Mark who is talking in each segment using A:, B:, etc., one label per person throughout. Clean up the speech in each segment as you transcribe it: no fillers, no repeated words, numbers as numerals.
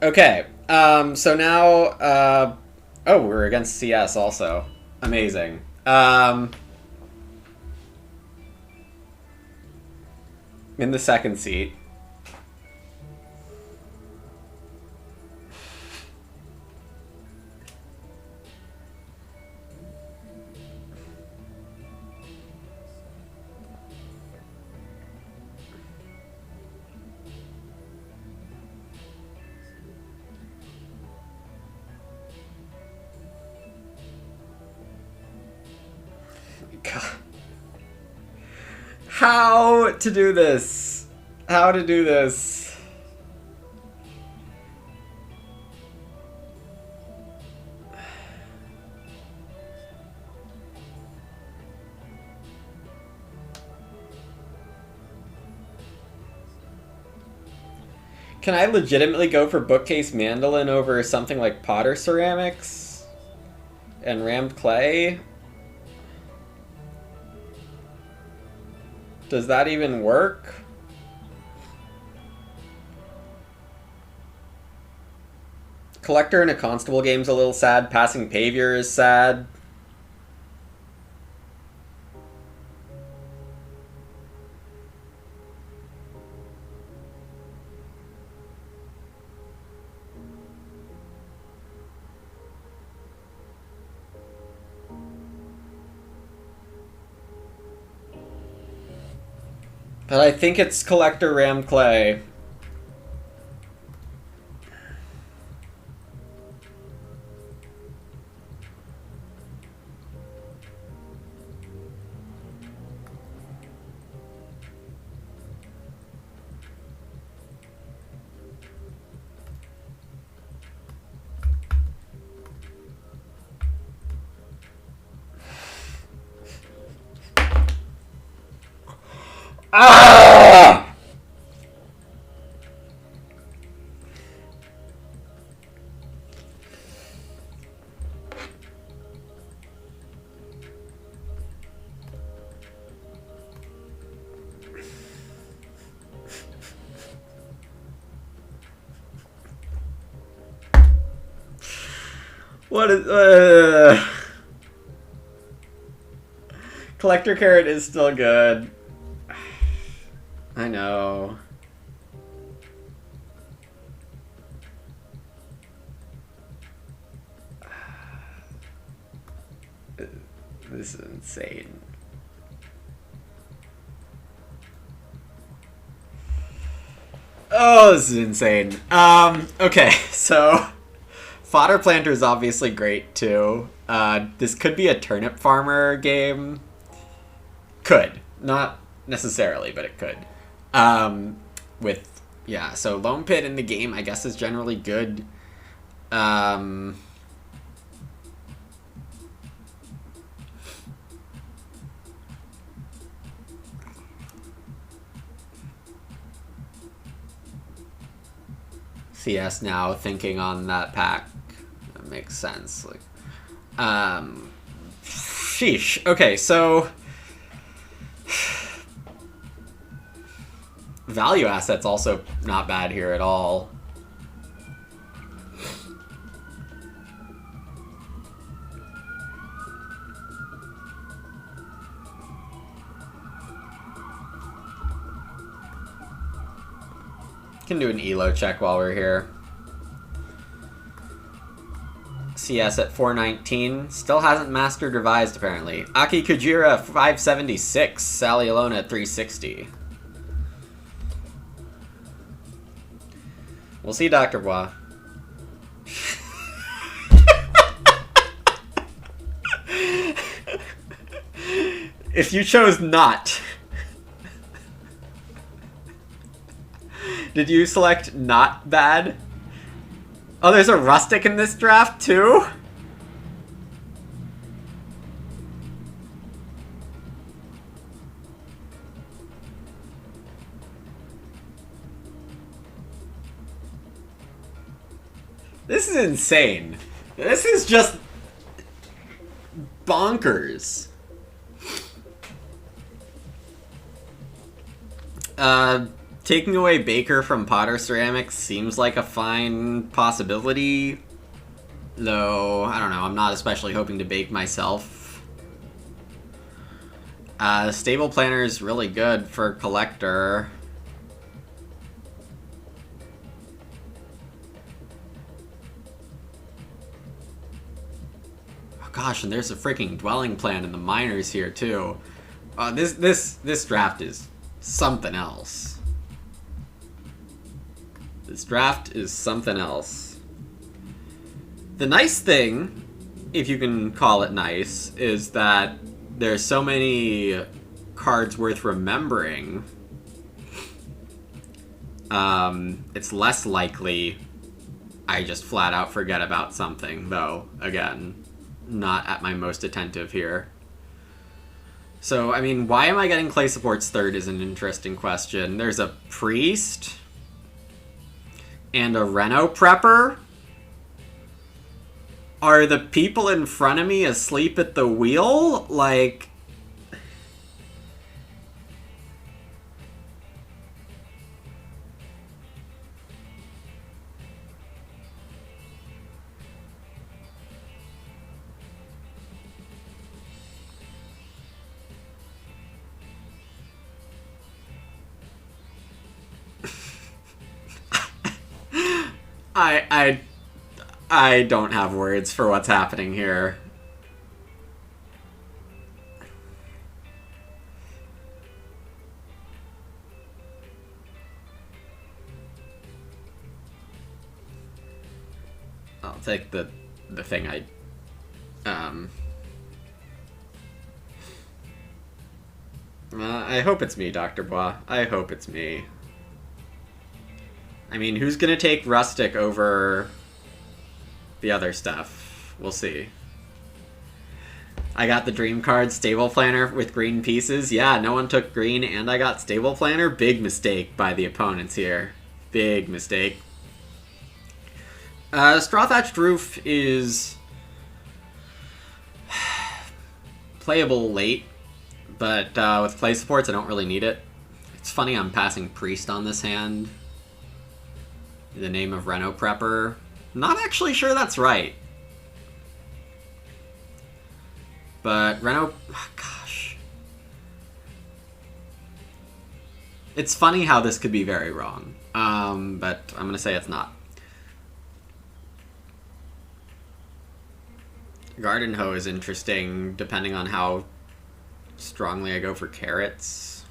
A: Okay. So now, oh, we're against CS also. Amazing. In the second seat. God. How to do this? How to do this? Can I legitimately go for bookcase mandolin over something like Potter ceramics and rammed clay? Does that even work? Collector in a constable game's a little sad. Passing Pavior is sad. But I think it's Collector Ram Clay. Ah! What is... Collector Carrot is still good. I know. This is insane. Oh, this is insane. Okay, so Fodder Planter is obviously great too. This could be a turnip farmer game. Could. Not necessarily, but it could. With, yeah, so Lone Pit in the game, I guess, is generally good. CS now thinking on that pack. That makes sense. Like, sheesh. Okay, so value assets also not bad here at all. Can do an elo check while we're here. CS at 419. Still hasn't mastered revised, apparently. Aki Kujira, 576. Sally Alona at 360. We'll see, Dr. Bois. If you chose not... Did you select not bad? Oh, there's a rustic in this draft too? This is insane. This is just bonkers. taking away Baker from Potter Ceramics seems like a fine possibility. Though, I don't know, I'm not especially hoping to bake myself. Stable Planner is really good for Collector. Oh gosh, and there's a freaking Dwelling Plan in the minors here too. This draft is something else. This draft is something else. The nice thing, if you can call it nice, is that there's so many cards worth remembering. It's less likely I just flat out forget about something, though, again, not at my most attentive here. So, I mean, why am I getting Clay Supports third is an interesting question. There's a Priest and a Reno Prepper. Are the people in front of me asleep at the wheel? Like... I don't have words for what's happening here. I'll take the thing I hope it's me, Dr. Bois. I hope it's me. I mean, who's gonna take Rustic over the other stuff? We'll see. I got the Dream Card Stable Planner with green pieces. Yeah, no one took green, and I got Stable Planner. Big mistake by the opponents here. Big mistake. Straw Thatched Roof is playable late, but with play supports, I don't really need it. It's funny I'm passing Priest on this hand. In the name of Reno Prepper. Not actually sure that's right. But Reno... Oh, gosh. It's funny how this could be very wrong. But I'm going to say it's not. Garden Hoe is interesting, depending on how strongly I go for carrots.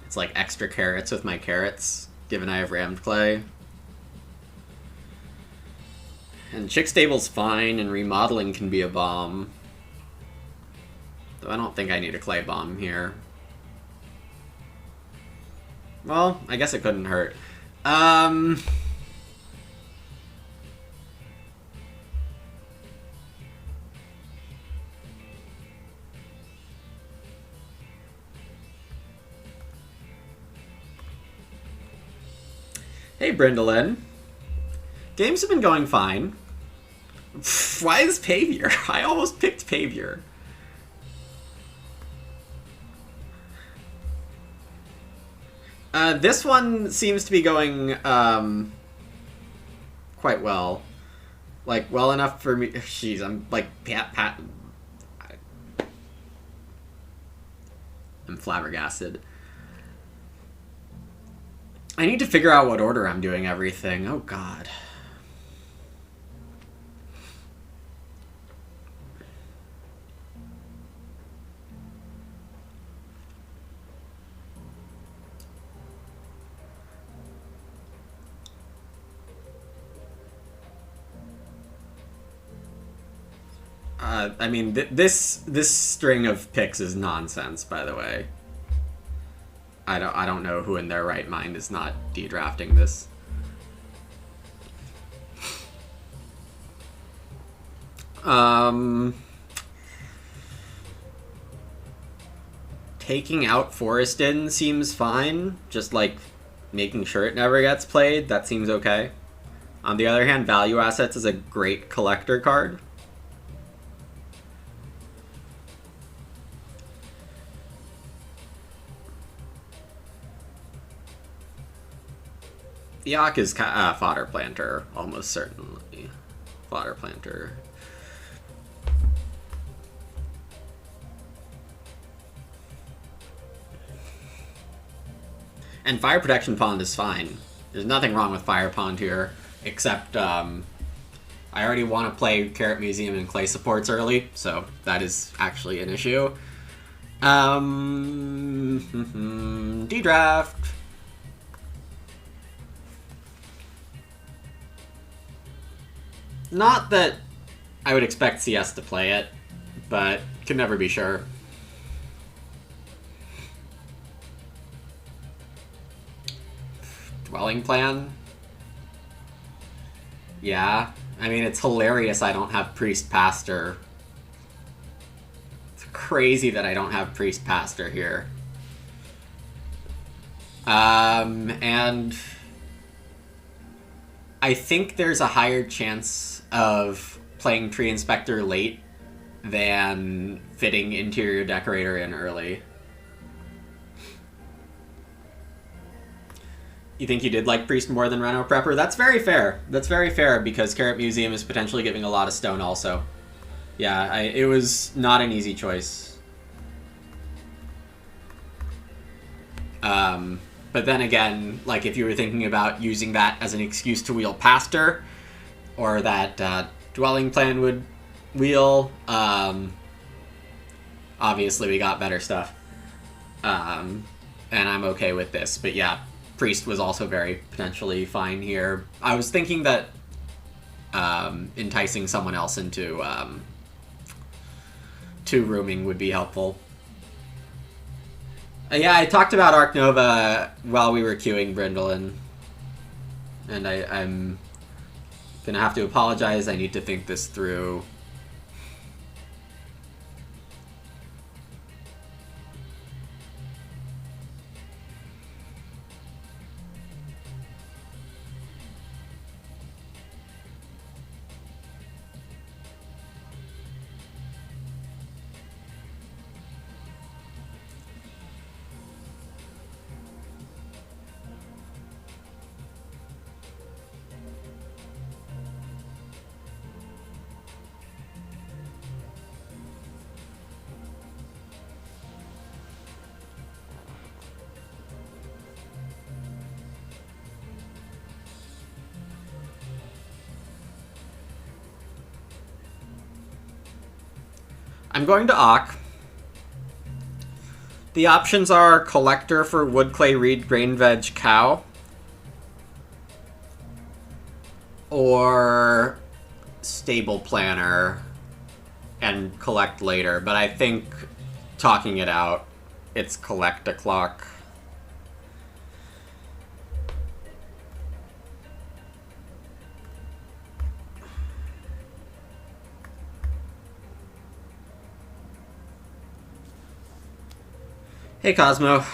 A: It's like extra carrots with my carrots, given I have Rammed Clay. And Chick Stable's fine, and Remodeling can be a bomb. Though I don't think I need a Clay Bomb here. Well, I guess it couldn't hurt. Hey, Brindalyn. Games have been going fine. Why is Pavior? I almost picked Pavior. This one seems to be going quite well. Like, well enough for me. Jeez, I'm like I'm flabbergasted. I need to figure out what order I'm doing everything. Oh, God. I mean, this string of picks is nonsense, by the way. I don't know who in their right mind is not de-drafting this. Taking out Forest Inn seems fine. Just like making sure it never gets played, that seems okay. On the other hand, Value Assets is a great collector card. Yak is fodder planter, almost certainly. Fodder planter. And Fire Protection Pond is fine. There's nothing wrong with Fire Pond here, except I already want to play Carrot Museum and Clay Supports early, so that is actually an issue. Dedraft. Not that I would expect CS to play it, but can never be sure. Dwelling Plan? Yeah. I mean, it's hilarious I don't have Priest Pastor. It's crazy that I don't have Priest Pastor here. And I think there's a higher chance of playing Tree Inspector late than fitting Interior Decorator in early. You think you did like Priest more than Reno Prepper? That's very fair. That's very fair because Carrot Museum is potentially giving a lot of stone also. Yeah, it was not an easy choice. But then again, like if you were thinking about using that as an excuse to wheel Pastor, or that Dwelling Plan would wheel, obviously we got better stuff. And I'm okay with this, but yeah. Priest was also very potentially fine here. I was thinking that enticing someone else into two rooming would be helpful. Yeah, I talked about Arc Nova while we were queuing Brindlin. And I'm gonna have to apologize. I need to think this through. I'm going to Ock. The options are Collector for Wood, Clay, Reed, Grain, Veg, Cow. Or Stable Planner and collect later. But I think, talking it out, it's Collect a Clock. Hey, Cosmo.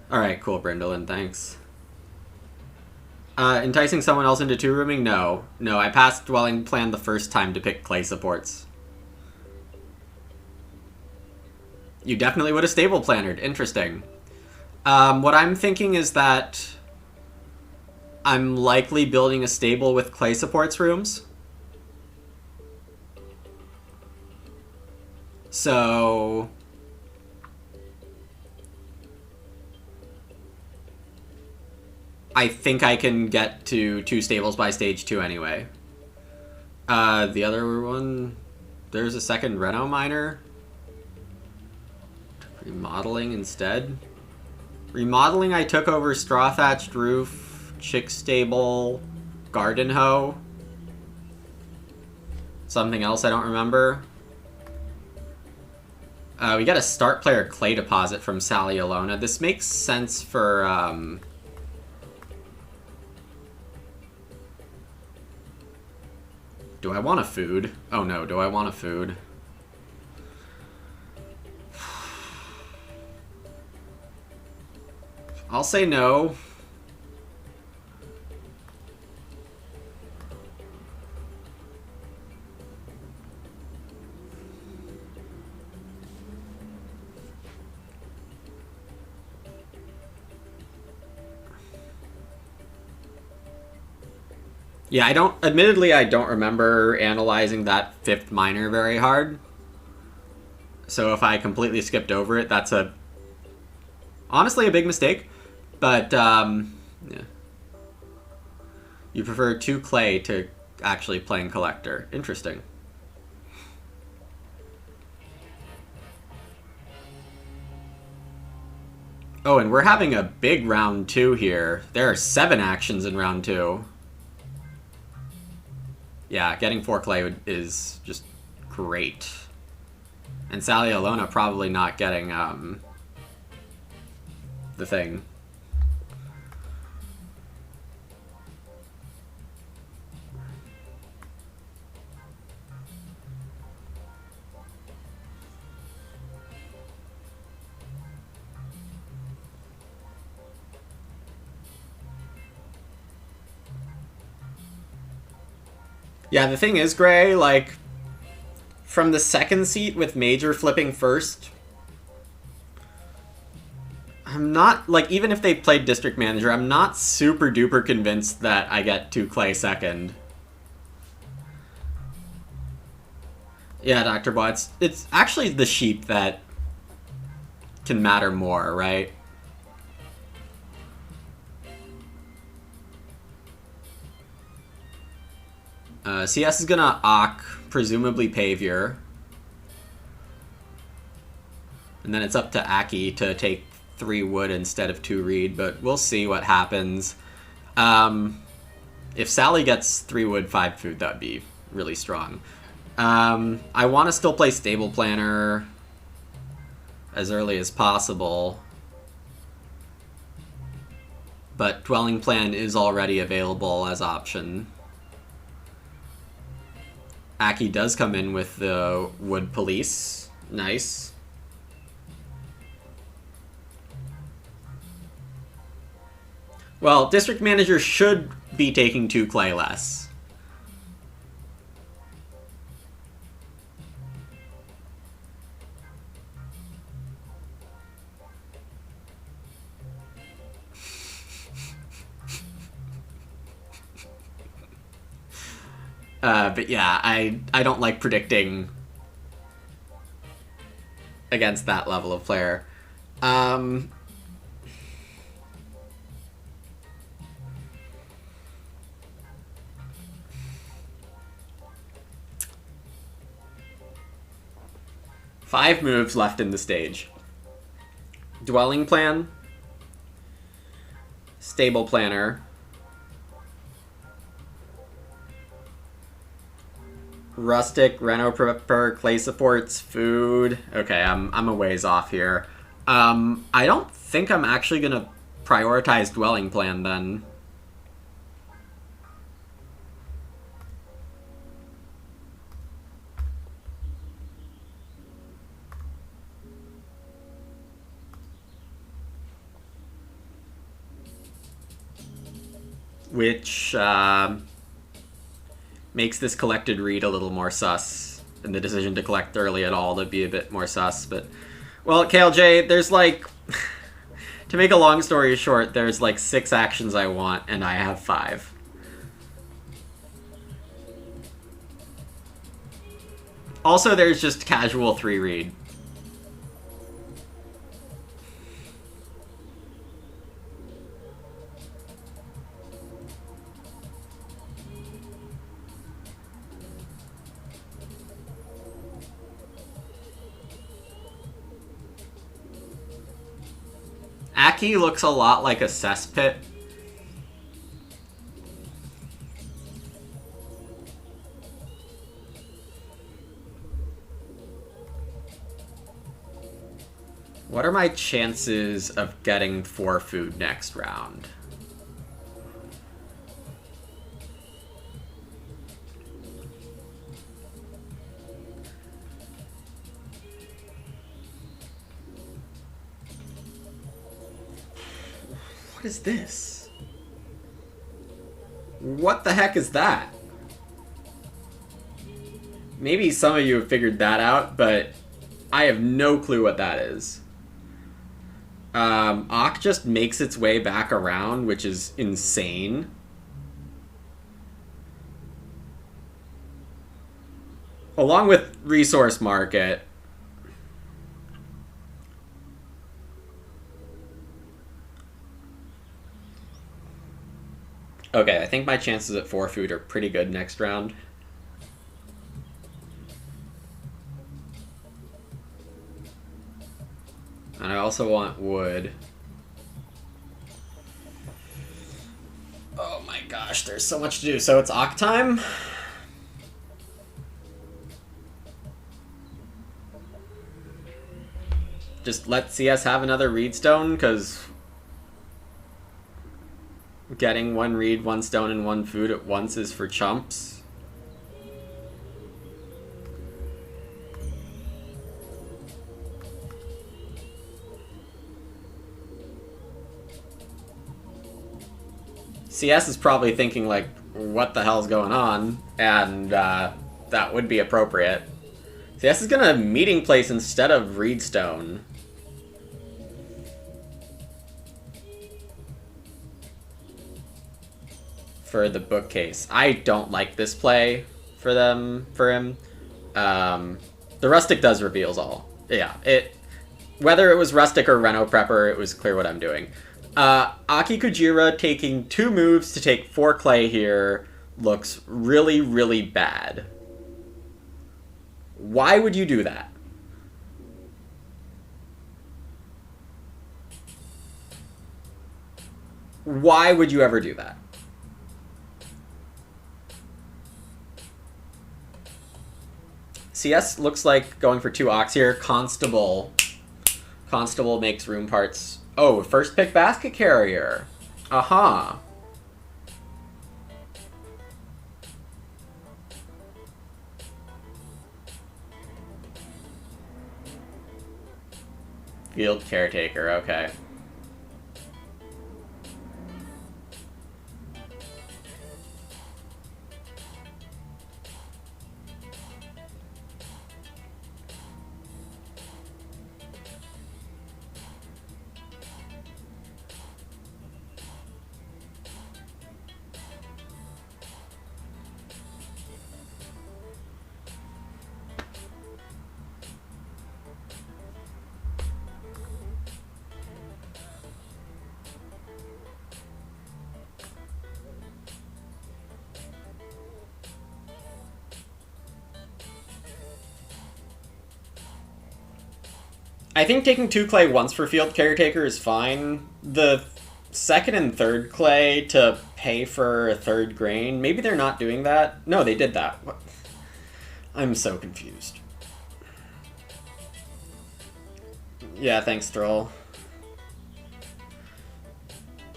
A: Alright, cool, Brindlin, thanks. Enticing someone else into two-rooming? No. No, I passed Dwelling Plan the first time to pick Clay Supports. You definitely would have Stable Plannered. Interesting. What I'm thinking is that I'm likely building a stable with Clay Supports rooms. So I think I can get to 2 stables by stage 2 anyway. The other one, there's a second Reno miner. Remodeling instead. Remodeling, I took over straw thatched roof, chick stable, garden hoe. Something else I don't remember. We got a start player clay deposit from Sally Alona. This makes sense for do I want a food? Oh no, do I want a food? I'll say no. Yeah, I don't. Admittedly, I don't remember analyzing that fifth minor very hard. So if I completely skipped over it, that's honestly a big mistake. But yeah. You prefer 2 clay to actually playing collector. Interesting. Oh, and we're having a big round 2 here. There are 7 actions in round 2. Yeah, getting 4 clay is just great. And Sally Alona probably not getting the thing. Yeah, the thing is, Gray, like, from the second seat with Major flipping first, I'm not, like, even if they played District Manager, I'm not super duper convinced that I get 2 clay second. Yeah, Dr. Bots. It's actually the sheep that can matter more, right? CS is gonna Ock, presumably Pavior. And then it's up to Aki to take 3 wood instead of 2 reed, but we'll see what happens. If Sally gets 3 wood, 5 food, that'd be really strong. I want to still play Stable Planner as early as possible. But Dwelling Plan is already available as option. Aki does come in with the Wood Police. Nice. Well, District Manager should be taking 2 clay less. But yeah, I don't like predicting against that level of player. 5 moves left in the stage. Dwelling Plan, Stable Planner, Rustic, Reno Prepper, Clay Supports, Food. Okay, I'm a ways off here. I don't think I'm actually gonna prioritize Dwelling Plan then. Which makes this collected read a little more sus, and the decision to collect early at all to be a bit more sus. But, well, KLJ, there's like, to make a long story short, there's like 6 actions I want, and I have 5. Also, there's just casual 3 read. Aki looks a lot like a cesspit. What are my chances of getting 4 food next round? What is this? What the heck is that? Maybe some of you have figured that out, but I have no clue what that is. Ock just makes its way back around, which is insane. Along with resource market. Okay, I think my chances at 4 food are pretty good next round. And I also want wood. Oh my gosh, there's so much to do. So it's Oct time? Just let CS have another reed stone, because getting 1 reed, 1 stone, and 1 food at once is for chumps. CS is probably thinking, like, what the hell's going on? And that would be appropriate. CS is gonna meeting place instead of reedstone. For the bookcase. I don't like this play for him. The rustic does reveals all. Yeah, whether it was rustic or Reno prepper, it was clear what I'm doing. Aki Kujira taking 2 moves to take 4 clay here looks really, really bad. Why would you do that? Why would you ever do that? CS looks like going for 2 ox here. Constable makes room parts. Oh, first pick basket carrier. Aha. Field caretaker, okay. I think taking 2 clay once for field caretaker is fine. The second and third clay to pay for a 3rd grain, maybe they're not doing that. No, they did that. What? I'm so confused. Yeah, thanks, Stroll.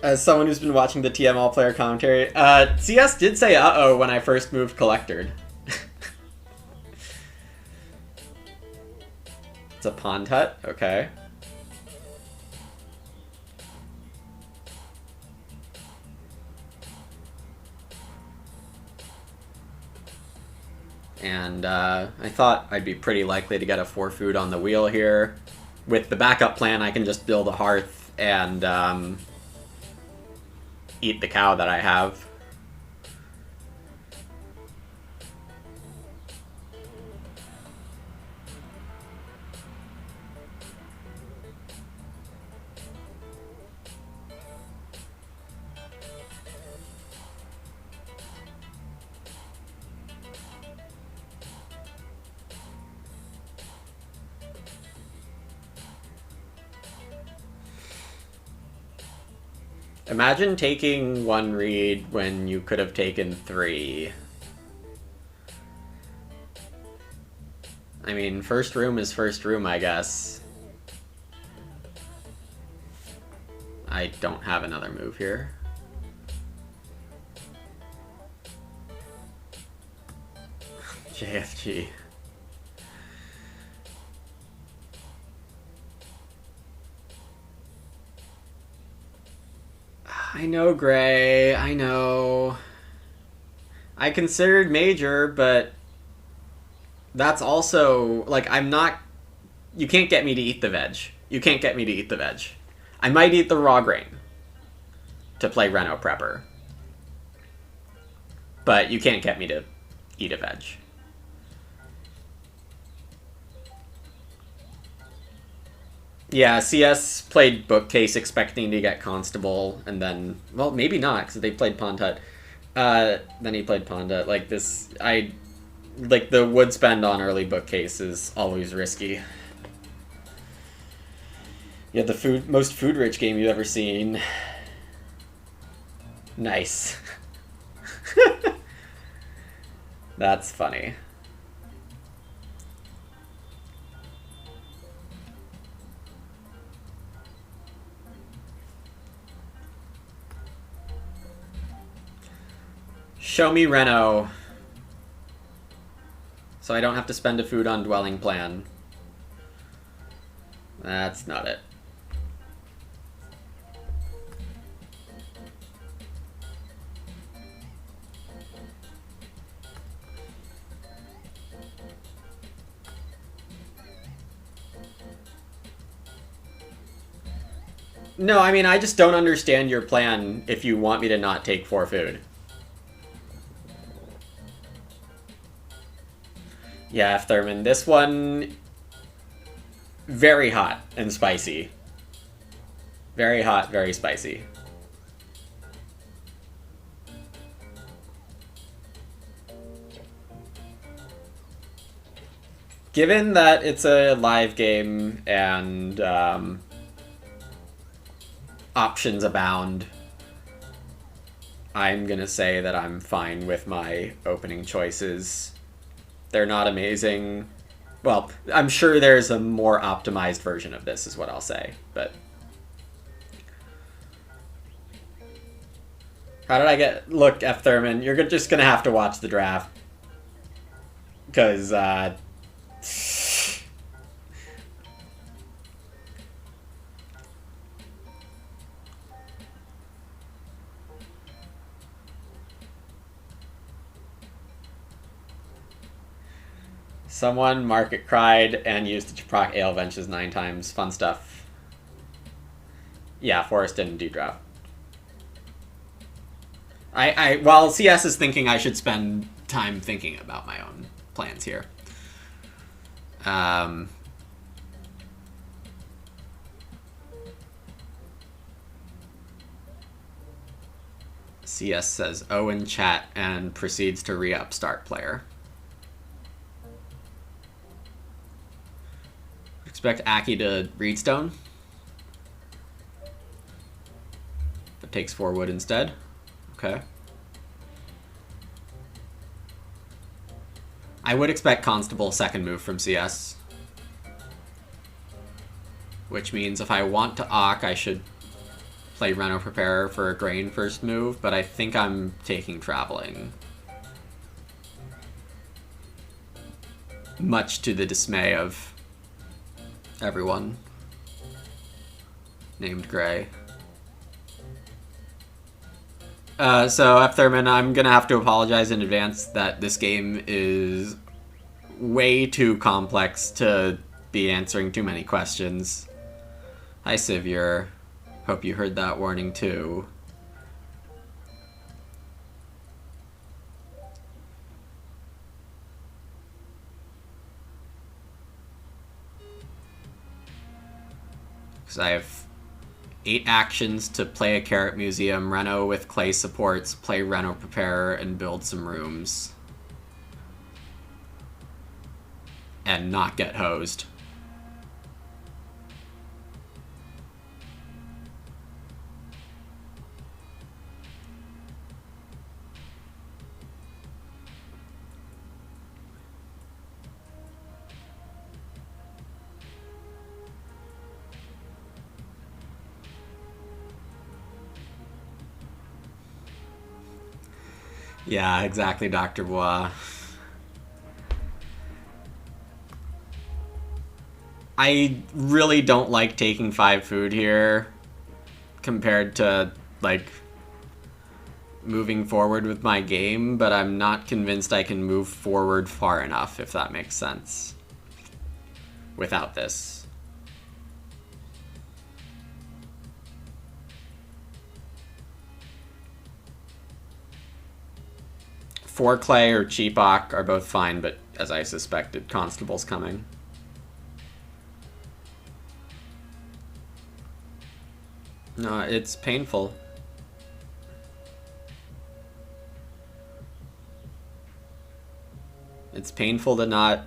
A: As someone who's been watching the TM all-player commentary, CS did say uh-oh when I first moved collectored. It's a pond hut? Okay. And I thought I'd be pretty likely to get a 4 food on the wheel here. With the backup plan, I can just build a hearth and eat the cow that I have. Imagine taking 1 reed when you could have taken 3. I mean, first room is first room, I guess. I don't have another move here. JFG. I know, Gray. I know. I considered major, but that's also, like, I'm not... You can't get me to eat the veg. You can't get me to eat the veg. I might eat the raw grain to play Reno prepper. But you can't get me to eat a veg. Yeah, CS played Bookcase expecting to get Constable, and then, well, maybe not, because they played Pondut. Then he played Pondut. Like, this, like, the wood spend on early Bookcase is always risky. You had the most food-rich game you've ever seen. Nice. That's funny. Show me Reno. So I don't have to spend a food on dwelling plan. That's not it. No, I mean, I just don't understand your plan if you want me to not take 4 food. Yeah, F. Thurman. This one, very hot and spicy. Very hot, very spicy. Given that it's a live game and options abound, I'm gonna say that I'm fine with my opening choices. They're not amazing. Well, I'm sure there's a more optimized version of this, is what I'll say, but... How did I get... Look, F. Thurman, you're just gonna have to watch the draft. Because, someone market cried and used it to proc ale benches 9 times. Fun stuff. Yeah, Forrest didn't do draft. While CS is thinking, I should spend time thinking about my own plans here. CS says "oh" in chat and proceeds to re-up start player. Expect Aki to read stone. But takes 4 wood instead. Okay. I would expect Constable second move from CS. Which means if I want to Ock, I should play Reno Preparer for a grain first move, but I think I'm taking Traveling. Much to the dismay of everyone named Gray. So, F. Thurman, I'm gonna have to apologize in advance that this game is way too complex to be answering too many questions. Hi, Sivir. Hope you heard that warning, too. Because I have 8 actions to play a Carrot Museum, Reno with clay supports, play Reno Preparer, and build some rooms. And not get hosed. Yeah, exactly, Dr. Bois. I really don't like taking 5 food here compared to, like, moving forward with my game, but I'm not convinced I can move forward far enough, if that makes sense, without this. For clay or Cheapock are both fine, but as I suspected, Constable's coming. No, it's painful. It's painful to not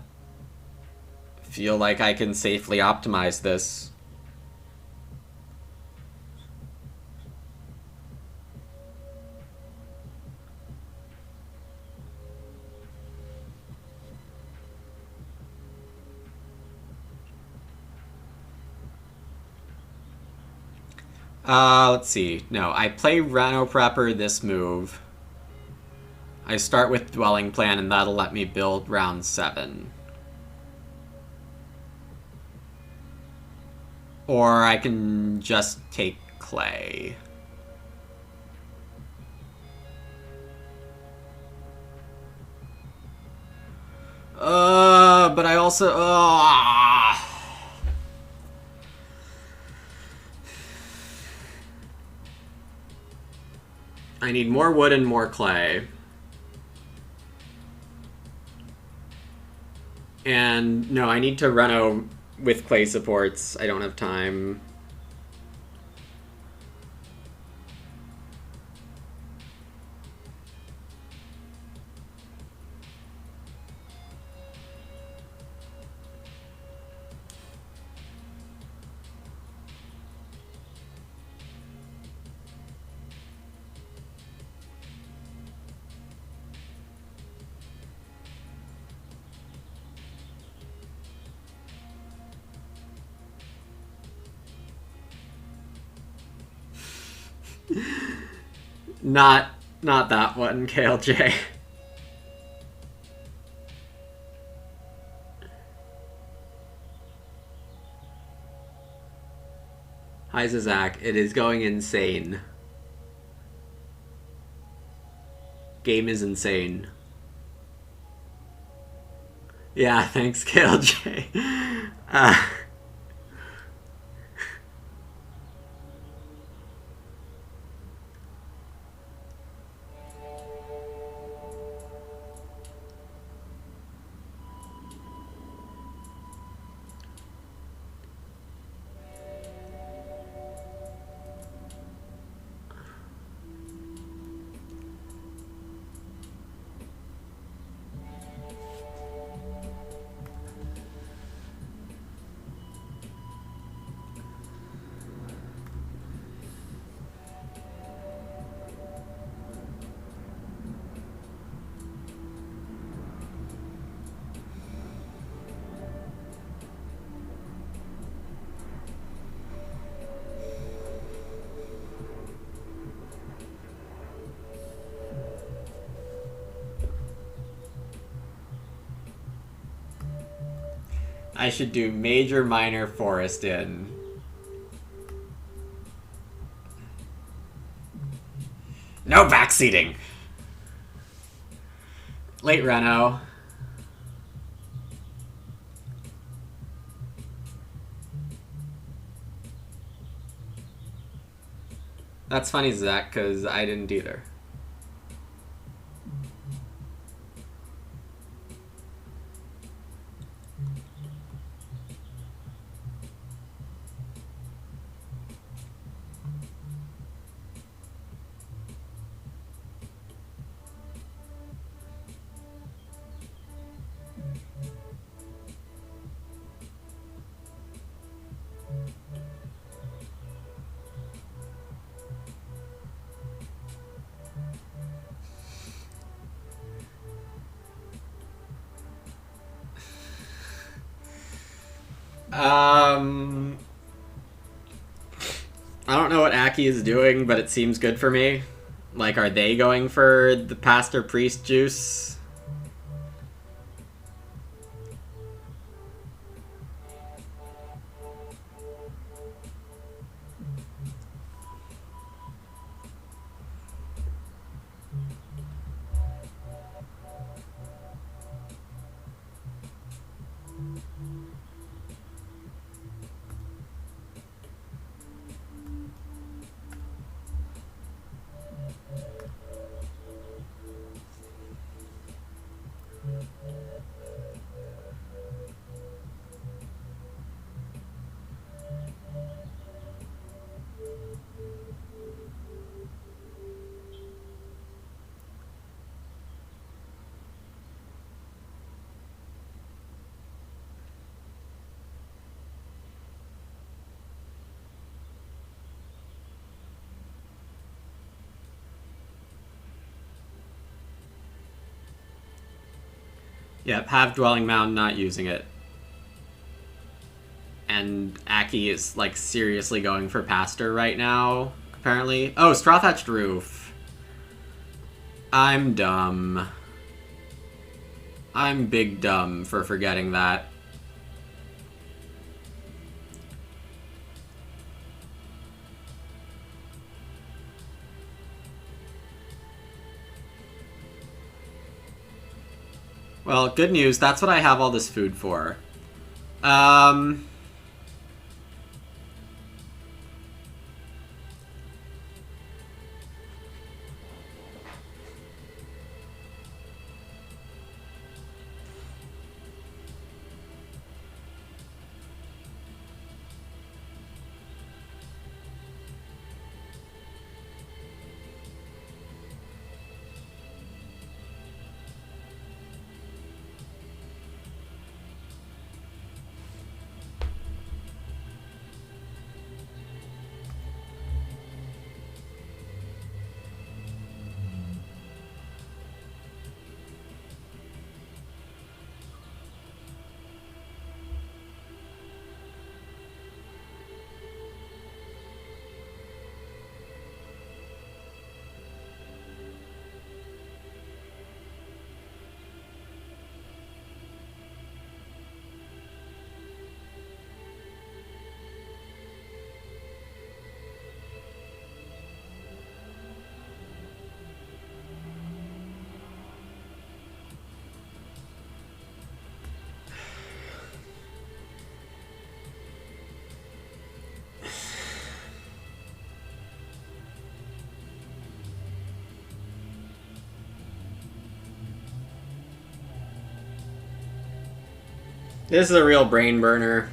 A: feel like I can safely optimize this. Let's see. No, I play Reno Prepper this move. I start with Dwelling Plan, and that'll let me build round 7. Or I can just take Clay. But I also... I need more wood and more clay. And no, I need to Reno with clay supports. I don't have time. Not that one, KLJ. Hi, Zach. It is going insane. Game is insane. Yeah, thanks, KLJ. I should do major, minor, forest in. No backseating! Late Reno. That's funny, Zach, because I didn't either. I don't know what Aki is doing, but it seems good for me. Like, are they going for the Pastor Priest juice? Yep, have Dwelling Mound, not using it. And Aki is, like, seriously going for Pastor right now, apparently. Oh, Straw Thatched Roof. I'm dumb. I'm big dumb for forgetting that. Well, good news. That's what I have all this food for. Um... This is a real brain burner.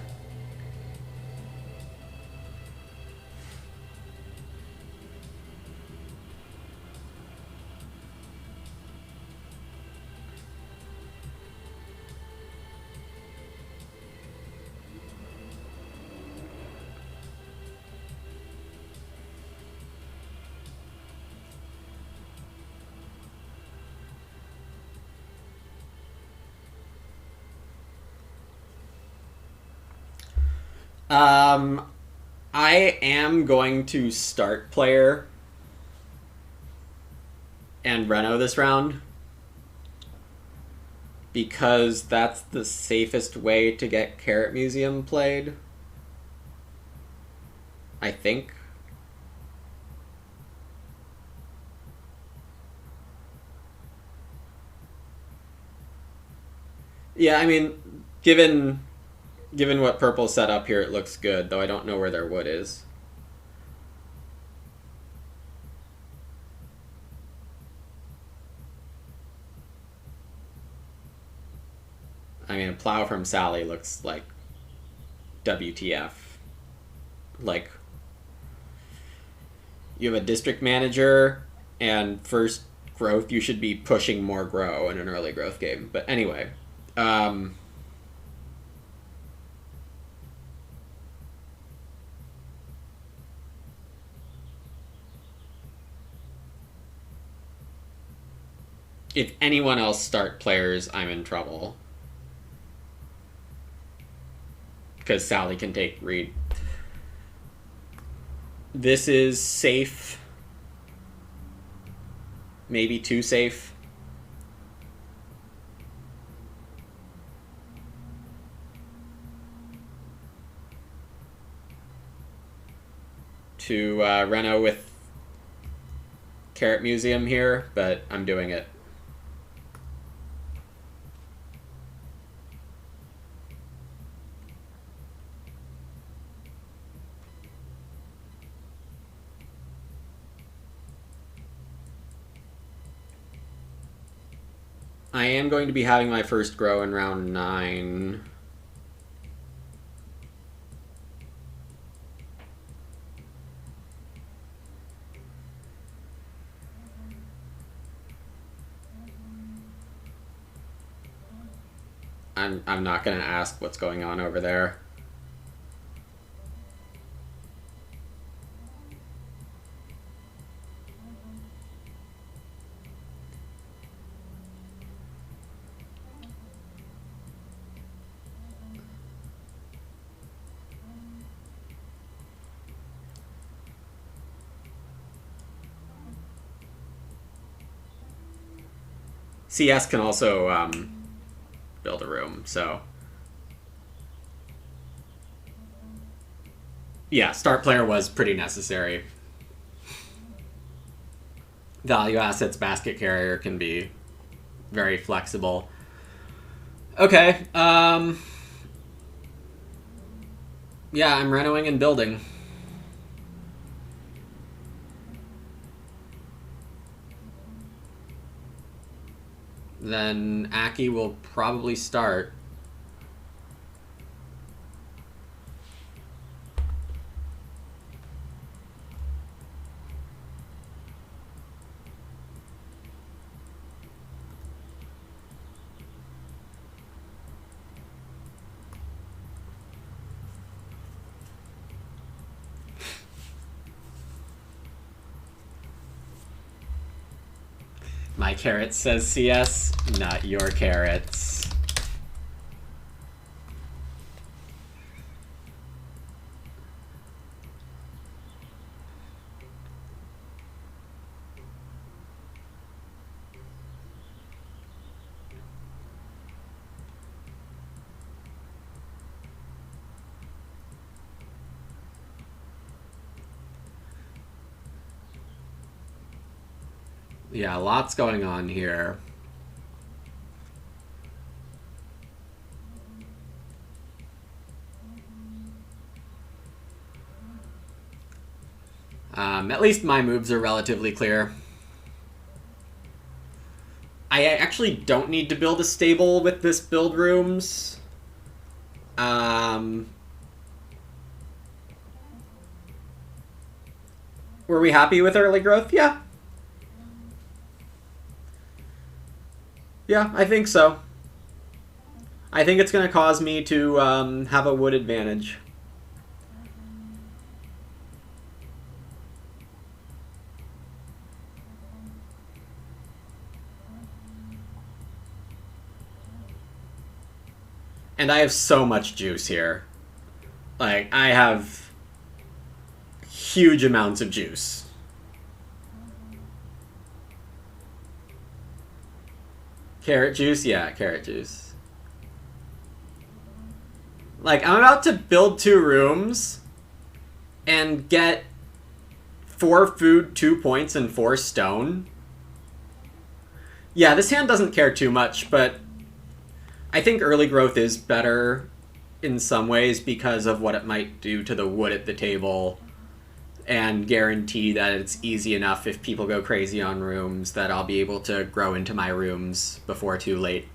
A: Um, I am going to start player and Reno this round because that's the safest way to get Carrot Museum played. I think. Yeah, I mean, given what purple set up here, it looks good, though I don't know where their wood is. I mean, a plow from Sally looks like WTF. Like, you have a district manager, and first growth, you should be pushing more grow in an early growth game. But anyway, if anyone else start players, I'm in trouble. Because Sally can take read. This is safe. Maybe too safe. To Reno with Carrot Museum here, but I'm doing it. I am going to be having my first grow in round 9. I'm not going to ask what's going on over there. CS can also build a room, so... Yeah, start player was pretty necessary. Value assets basket carrier can be very flexible. Okay, yeah, I'm renoing and building. Then Aki will probably start. My carrots says CS, not your carrots. Yeah, lots going on here. At least my moves are relatively clear. I actually don't need to build a stable with this build rooms. Were we happy with early growth? Yeah. Yeah, I think so. I think it's going to cause me to have a wood advantage. And I have so much juice here. Like, I have huge amounts of juice. Carrot juice? Yeah, carrot juice. Like, I'm about to build 2 rooms and get 4 food, 2 points, and 4 stone. Yeah, this hand doesn't care too much, but I think early growth is better in some ways because of what it might do to the wood at the table, and guarantee that it's easy enough if people go crazy on rooms that I'll be able to grow into my rooms before too late.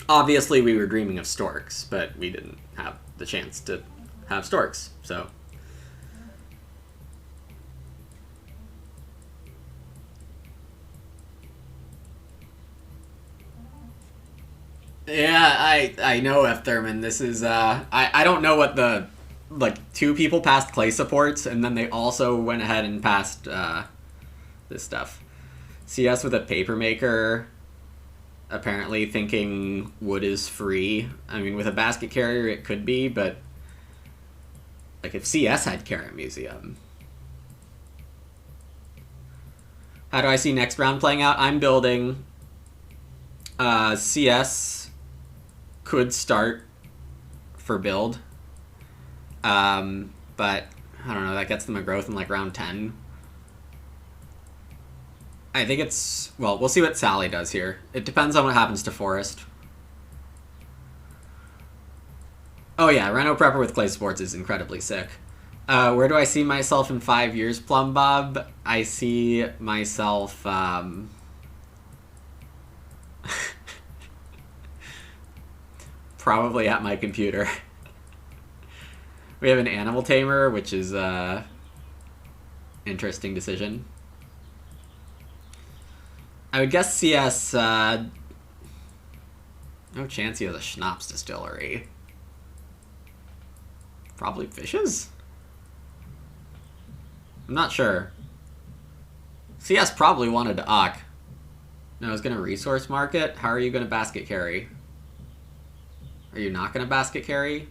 A: Obviously, we were dreaming of storks, but we didn't have the chance to have storks, so... Yeah, I know, F. Thurman. This is, I don't know what the, like, 2 people passed clay supports, and then they also went ahead and passed, this stuff. CS with a paper maker, apparently thinking wood is free. I mean, with a basket carrier it could be, but, like, if CS had Carrot Museum. How do I see next round playing out? I'm building, CS... could start for build. But I don't know, that gets them a growth in like round 10. I think it's... Well, we'll see what Sally does here. It depends on what happens to Forest. Oh yeah, Reno Prepper with Clay Sports is incredibly sick. Where do I see myself in 5 years, Plum Bob? I see myself... probably at my computer. We have an animal tamer, which is a interesting decision. I would guess CS, no chance he has a schnapps distillery. Probably fishes? I'm not sure. CS probably wanted to Ock. No, I was gonna resource market. How are you gonna basket carry? Are you not going to basket carry?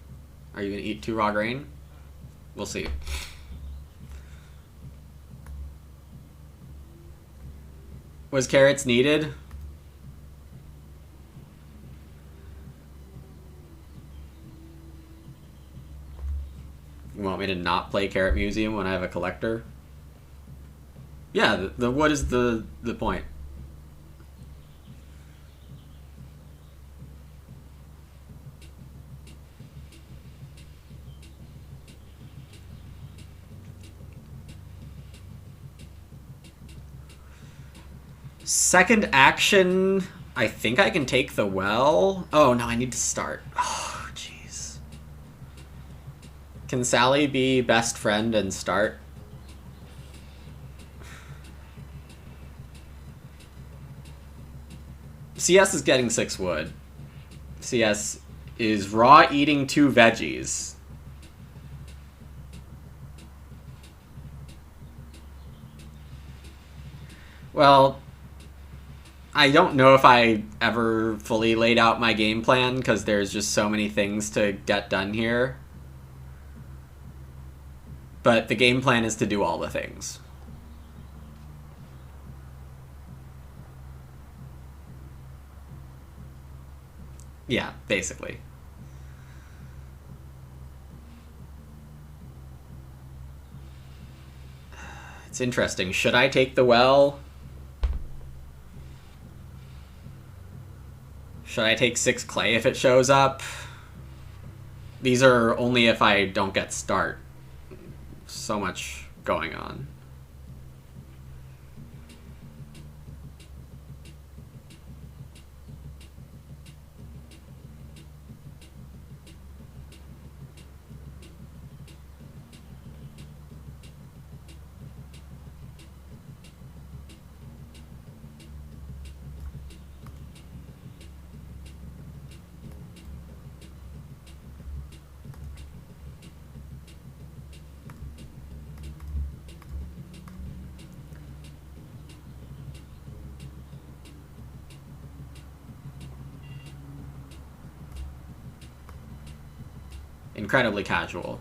A: Are you going to eat 2 raw grain? We'll see. Was carrots needed? You want me to not play Carrot Museum when I have a collector? Yeah, what is the point? Second action, I think I can take the well. Oh, no, I need to start. Oh, jeez. Can Sally be best friend and start? CS is getting 6 wood. CS is raw eating 2 veggies. Well, I don't know if I ever fully laid out my game plan because there's just so many things to get done here. But the game plan is to do all the things. Yeah, basically. It's interesting. Should I take the well? Should I take 6 clay if it shows up? These are only if I don't get start. So much going on. Incredibly casual.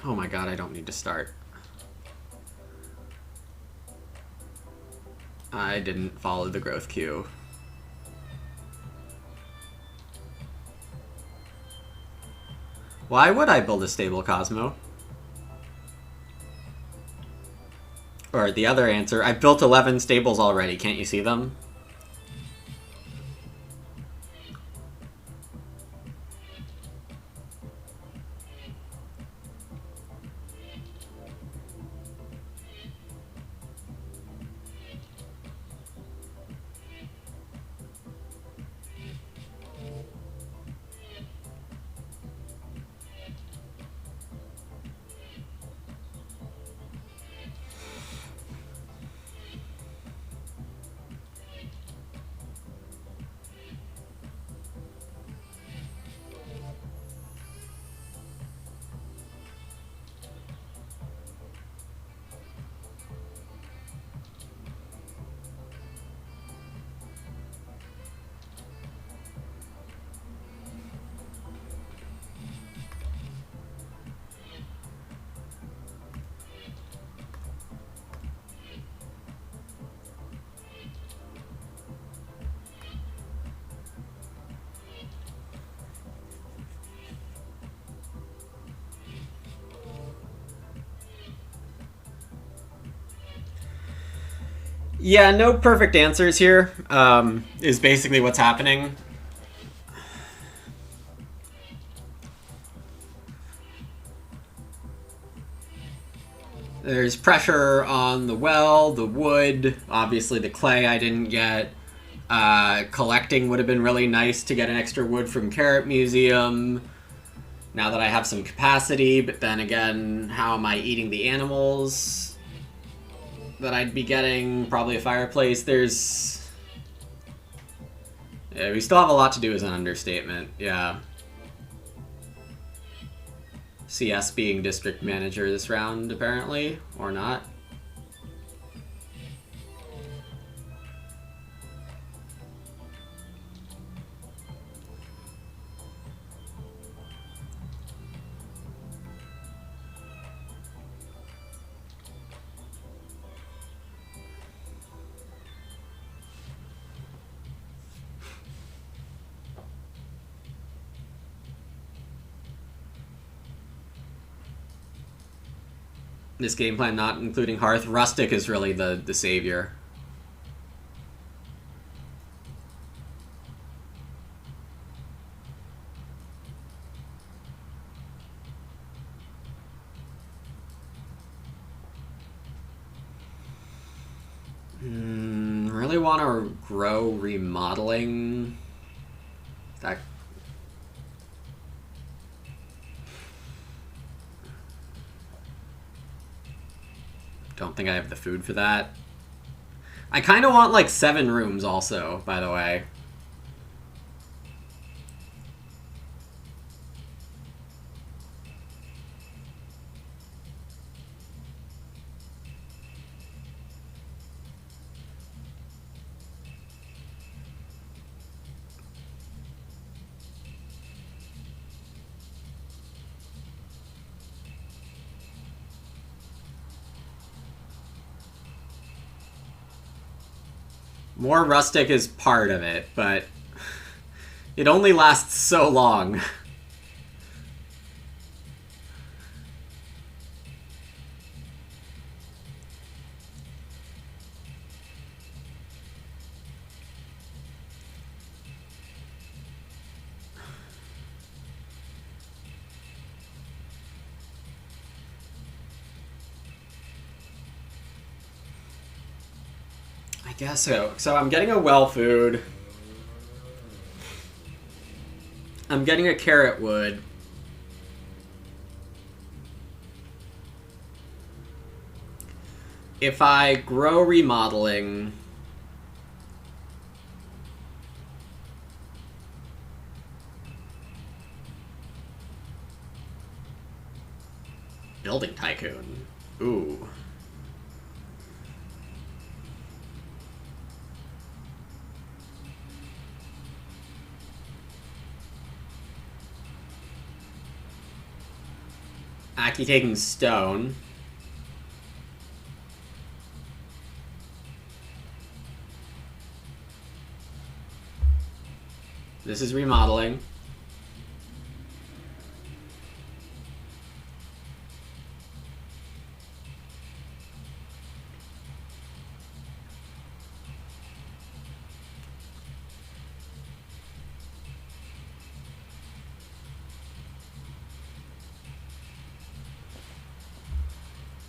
A: Oh my god, I don't need to start. I didn't follow the growth queue. Why would I build a stable Cosmo? Or the other answer, I've built 11 stables already, can't you see them? Yeah, no perfect answers here, is basically what's happening. There's pressure on the well, the wood, obviously the clay I didn't get. Collecting would have been really nice to get an extra wood from Carrot Museum. Now that I have some capacity, but then again, how am I eating the animals that I'd be getting? Probably a fireplace. There's... Yeah, we still have a lot to do as an understatement, yeah. CS being district manager this round, apparently, or not. This game plan not including Hearth. Rustic is really the savior. Really want to grow remodeling. That don't think I have the food for that. I kind of want like 7 rooms also, by the way. More rustic is part of it, but it only lasts so long. I guess so. So I'm getting a well food. I'm getting a carrot wood. If I grow remodeling... Building Tycoon. Ooh. Aki taking stone. This is remodeling.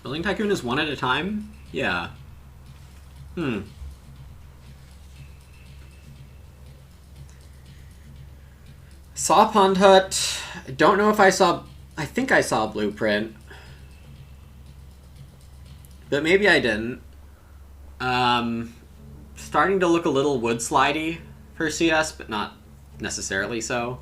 A: Building Tycoon is 1 at a time? Yeah. Saw Pond Hut. I don't know if I saw... I think I saw Blueprint. But maybe I didn't. Starting to look a little wood slidey for CS, but not necessarily so.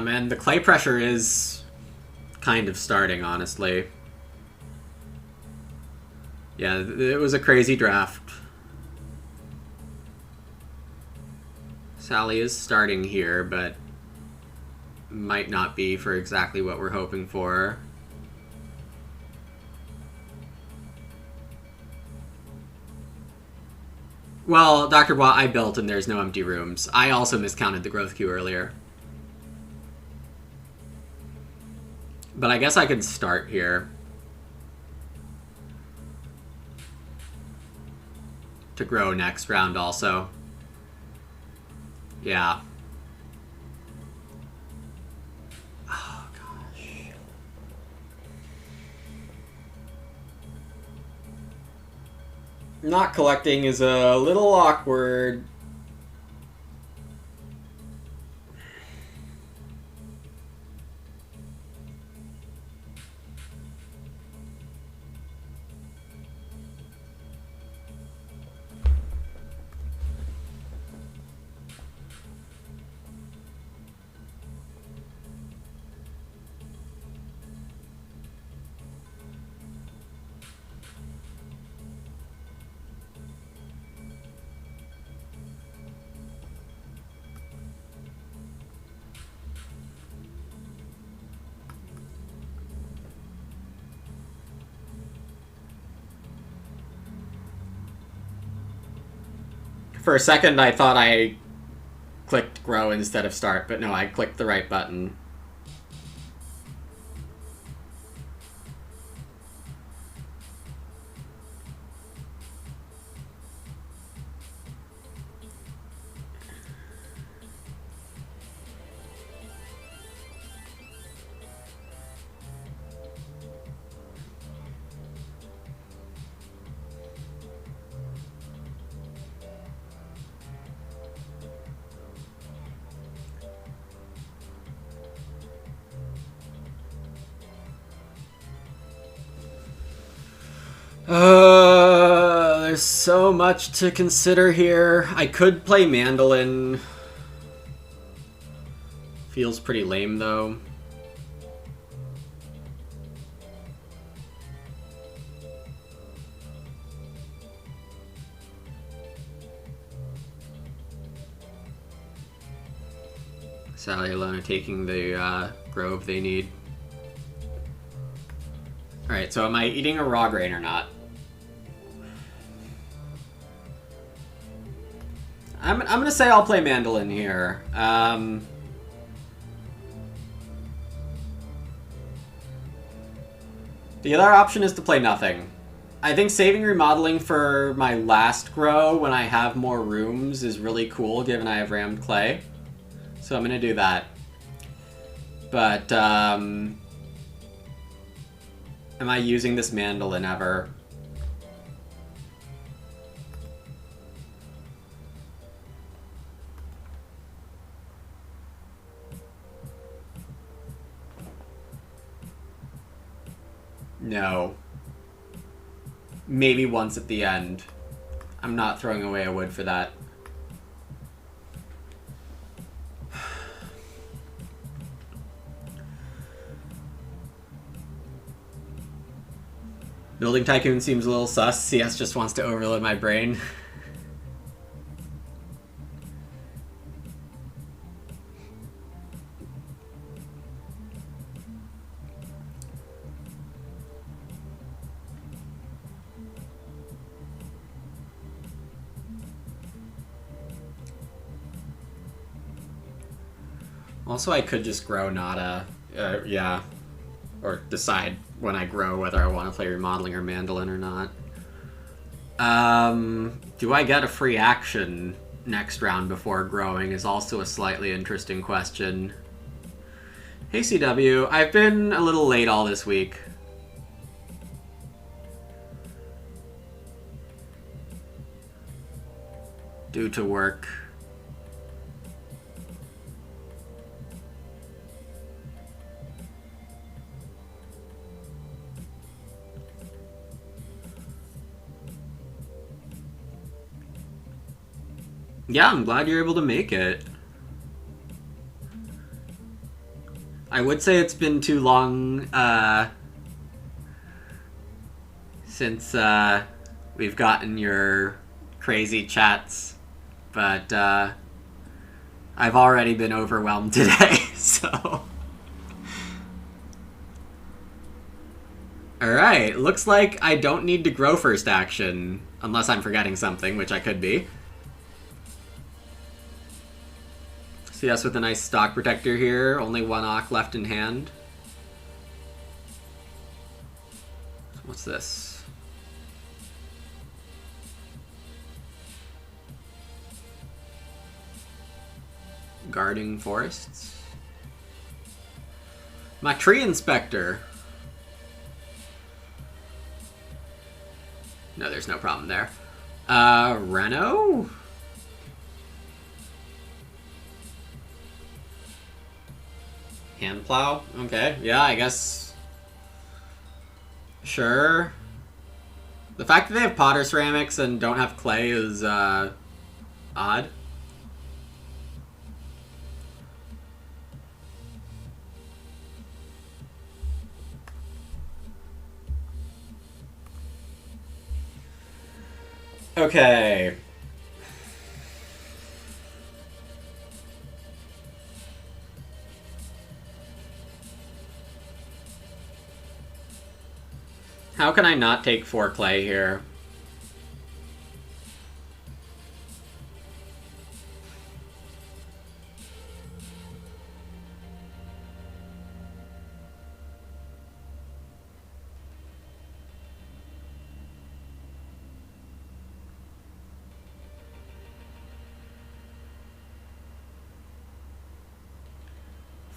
A: And the clay pressure is kind of starting, honestly. Yeah, it was a crazy draft. Sally is starting here, but might not be for exactly what we're hoping for. Well, Dr. Watt, I built and there's no empty rooms. I also miscounted the growth queue earlier. But I guess I could start here. To grow next round also. Yeah. Oh, gosh. Not collecting is a little awkward. For a second, I thought I clicked grow instead of start, but no, I clicked the right button. There's so much to consider here. I could play mandolin. Feels pretty lame, though. Sally and Alona taking the grove they need. Alright, so am I eating a raw grain or not? I'm gonna say I'll play mandolin here. The other option is to play nothing. I think saving remodeling for my last grow when I have more rooms is really cool, given I have rammed clay. So I'm gonna do that. But, am I using this mandolin ever? No. Maybe once at the end. I'm not throwing away a wood for that. Building Tycoon seems a little sus. CS just wants to overload my brain. Also, I could just grow Nada. Yeah. Or decide when I grow whether I want to play remodeling or mandolin or not. Do I get a free action next round before growing is also a slightly interesting question. Hey CW, I've been a little late all this week. Due to work. Yeah, I'm glad you're able to make it. I would say it's been too long since we've gotten your crazy chats, but I've already been overwhelmed today, so... Alright, looks like I don't need to grow first action, unless I'm forgetting something, which I could be. CS with a nice stock protector here, only one Ock left in hand. What's this? Guarding forests. My tree inspector. No, there's no problem there. Reno? Hand plow? Okay, yeah, I guess. Sure. The fact that they have Potter ceramics and don't have clay is odd. Okay. How can I not take 4 clay here?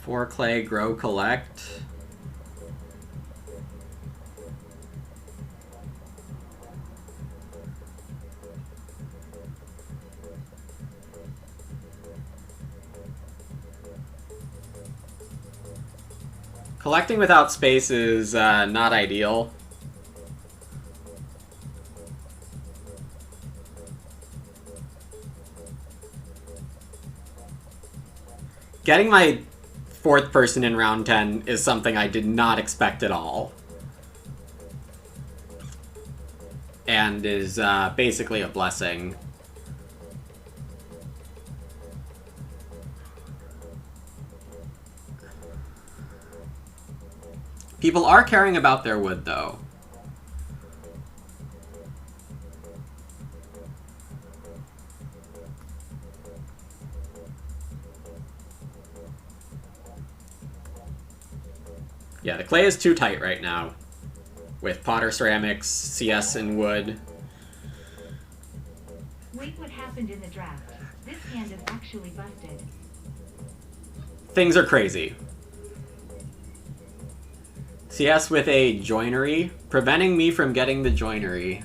A: 4 clay, grow, collect. Collecting without space is not ideal. Getting my 4th person in round 10 is something I did not expect at all. And is basically a blessing. People are caring about their wood, though. Yeah, the clay is too tight right now. With Potter Ceramics, CS, and wood.
B: Wait what happened in the draft. This hand is actually busted.
A: Things are crazy. CS with a joinery, preventing me from getting the joinery.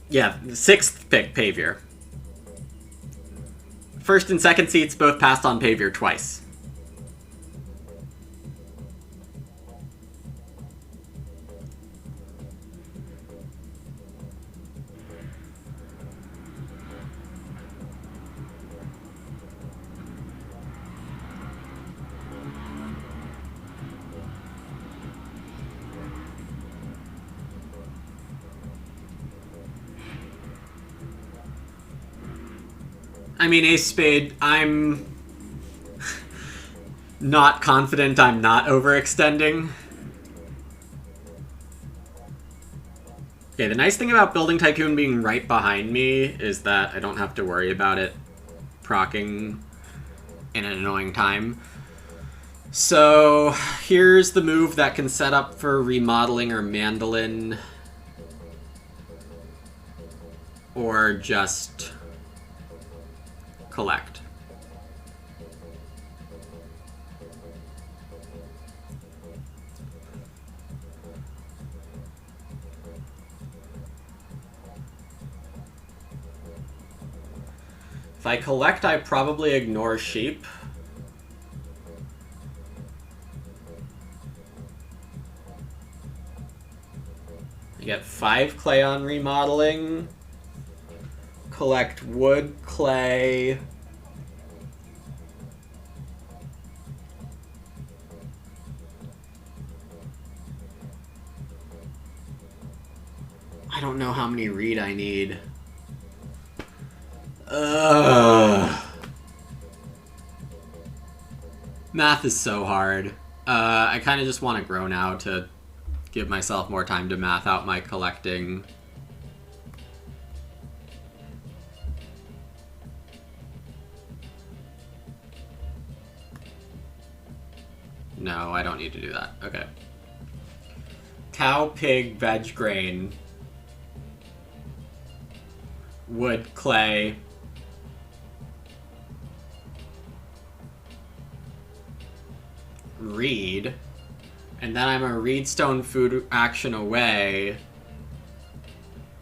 A: Yeah, 6th pick, Pavier. First and second seats both passed on Pavier twice. I mean, Ace Spade, I'm not confident I'm not overextending. Okay, the nice thing about Building Tycoon being right behind me is that I don't have to worry about it proccing in an annoying time. So here's the move that can set up for remodeling or mandolin. Or just collect. If I collect, I probably ignore sheep. I get 5 clay on remodeling. Collect wood, clay. I don't know how many reed I need. Math is so hard. I kind of just want to grow now to give myself more time to math out my collecting. No, I don't need to do that. Okay. Cow, pig, veg, grain. Wood, clay. Reed. And then I'm a reedstone food action away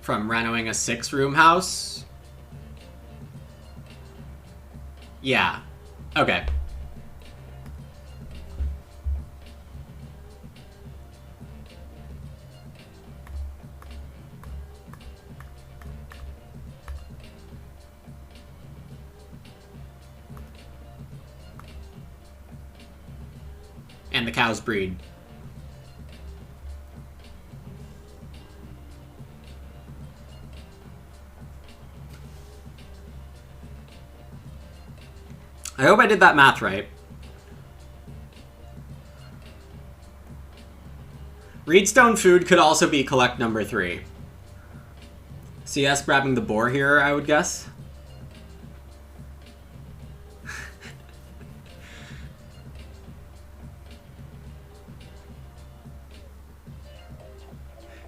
A: from renoing a 6-room house. Yeah. Okay. And the cows breed. I hope I did that math right. Reedstone food could also be collect number 3. CS grabbing the boar here, I would guess.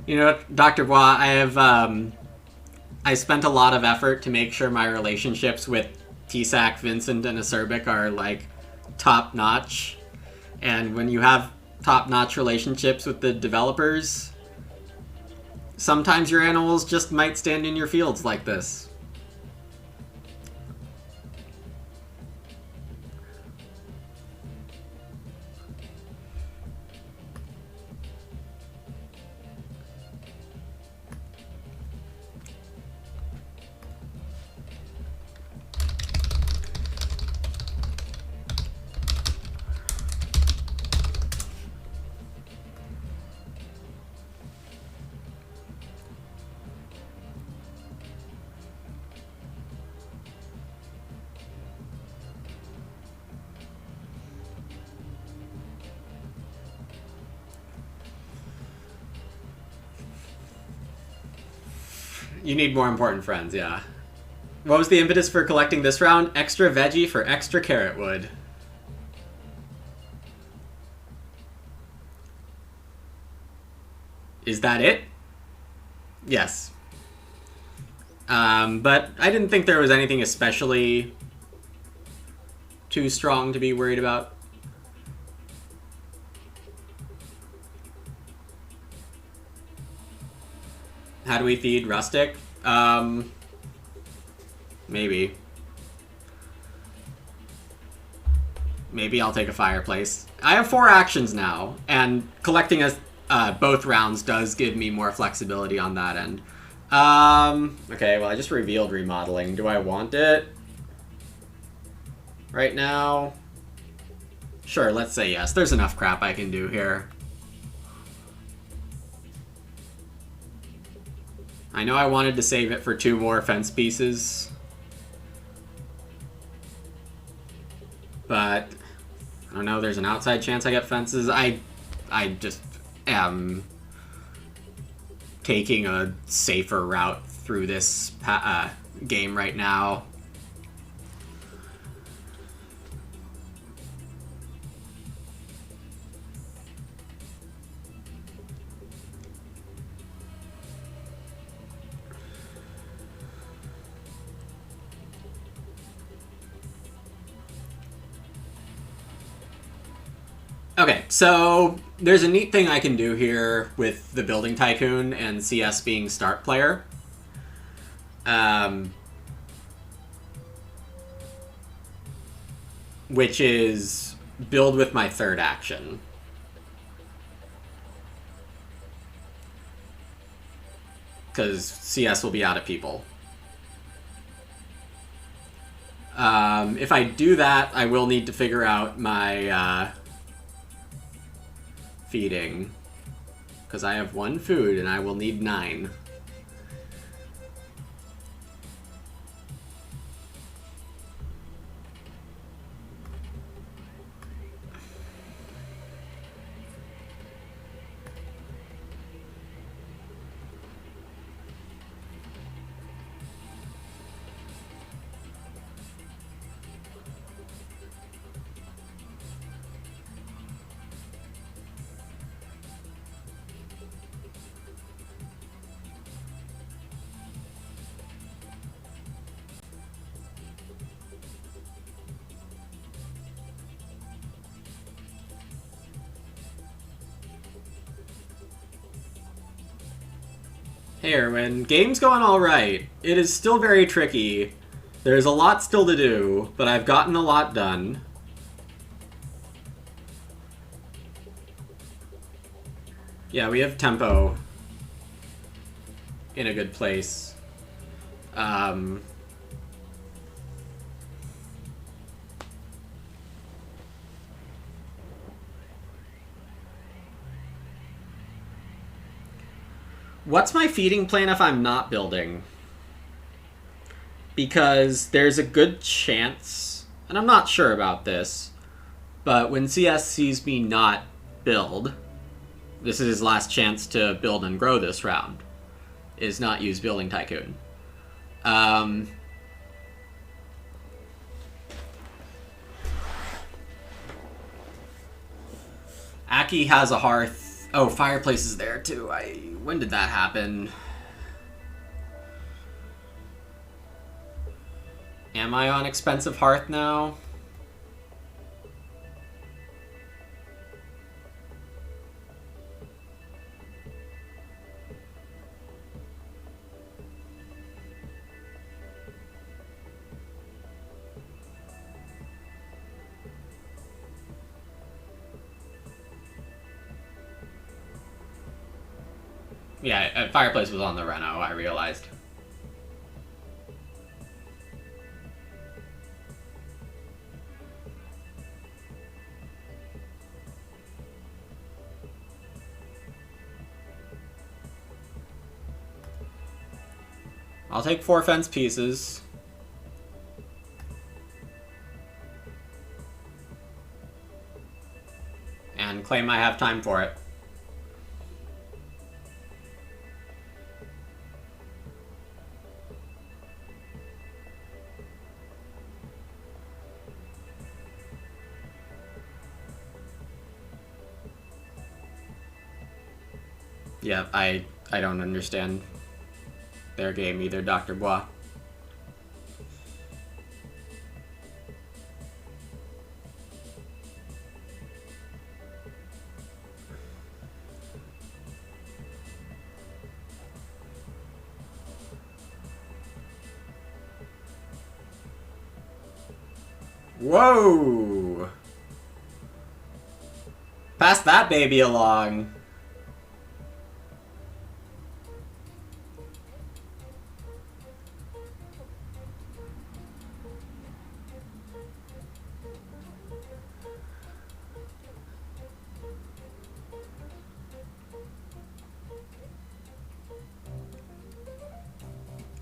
A: You know, Dr. Bois, I spent a lot of effort to make sure my relationships with Tisak, Vincent, and Acerbic are, like, top-notch. And when you have top-notch relationships with the developers, sometimes your animals just might stand in your fields like this. You need more important friends, yeah. What was the impetus for collecting this round? Extra veggie for extra carrot wood. Is that it? Yes. But I didn't think there was anything especially too strong to be worried about. How do we feed Rustic? Maybe. Maybe I'll take a fireplace. I have 4 actions now, and collecting both rounds does give me more flexibility on that end. Okay, well, I just revealed remodeling. Do I want it right now? Sure, let's say yes. There's enough crap I can do here. I know I wanted to save it for 2 more fence pieces, but I don't know, there's an outside chance I get fences. I just am taking a safer route through this game right now. Okay, so there's a neat thing I can do here with the Building Tycoon and CS being start player. Which is build with my 3rd action. Because CS will be out of people. If I do that, I will need to figure out my feeding, because I have 1 food and I will need 9. Hey Erwin, game's going alright. It is still very tricky. There's a lot still to do, but I've gotten a lot done. Yeah, we have tempo in a good place. What's my feeding plan if I'm not building? Because there's a good chance, and I'm not sure about this, but when CS sees me not build, this is his last chance to build and grow this round, is not use Building Tycoon. Aki has a hearth. Oh, fireplace is there too. I When did that happen? Am I on expensive hearth now? Yeah, Fireplace was on the Reno, I realized. I'll take 4 fence pieces. And claim I have time for it. Yeah, I don't understand their game either, Dr. Bois. Whoa! Pass that baby along.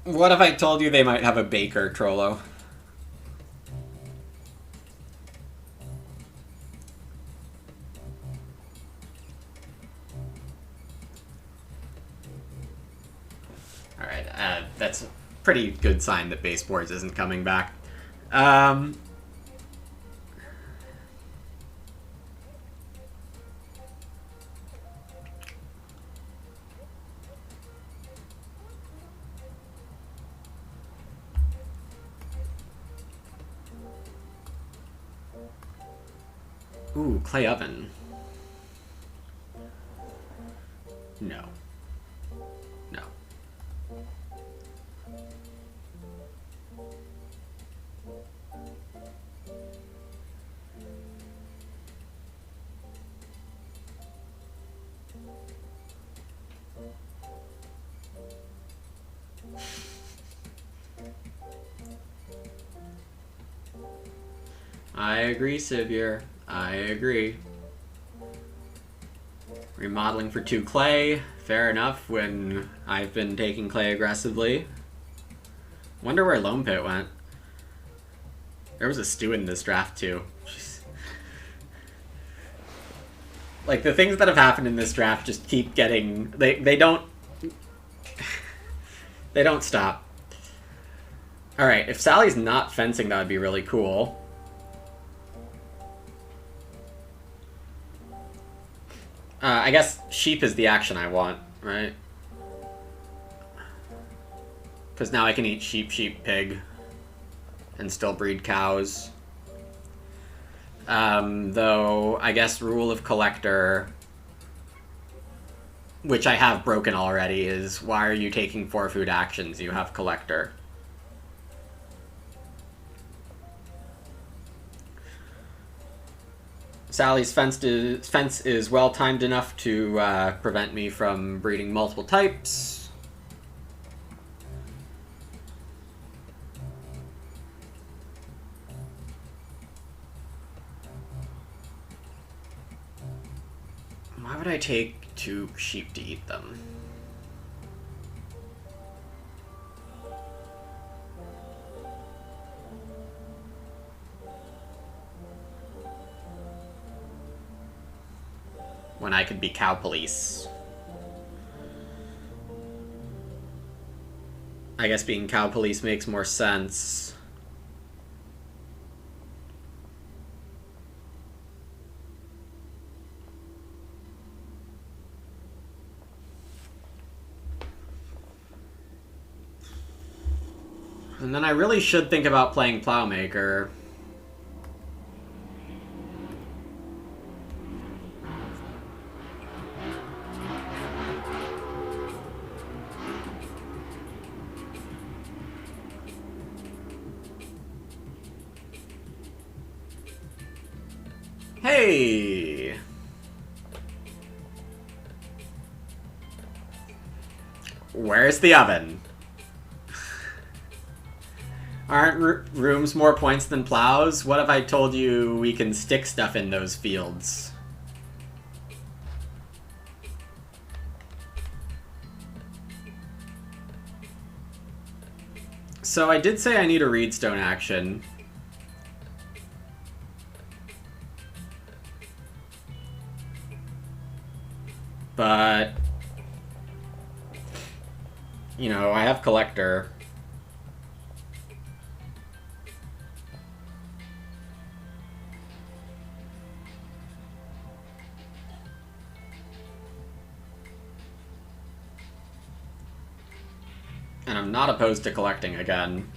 A: What if I told you they might have a baker, Trollo? Alright, that's a pretty good sign that baseboards isn't coming back. Ooh, clay oven. No. No. I agree, Sivir. I agree. Remodeling for 2 clay. Fair enough when I've been taking clay aggressively. Wonder where Lone Pit went. There was a stew in this draft too. Jeez. Like, the things that have happened in this draft just keep getting... They don't... They don't stop. Alright, if Sally's not fencing, that would be really cool. I guess sheep is the action I want, right? Because now I can eat sheep, sheep, pig, and still breed cows. Though, I guess rule of collector, which I have broken already, is why are you taking 4 food actions? You have collector. Sally's fence is well-timed enough to prevent me from breeding multiple types. Why would I take 2 sheep to eat them? When I could be cow police. I guess being cow police makes more sense. And then I really should think about playing Plowmaker. Hey! Where's the oven? Aren't rooms more points than plows? What if I told you we can stick stuff in those fields? So I did say I need a reedstone action. But, you know, I have collector. And I'm not opposed to collecting again.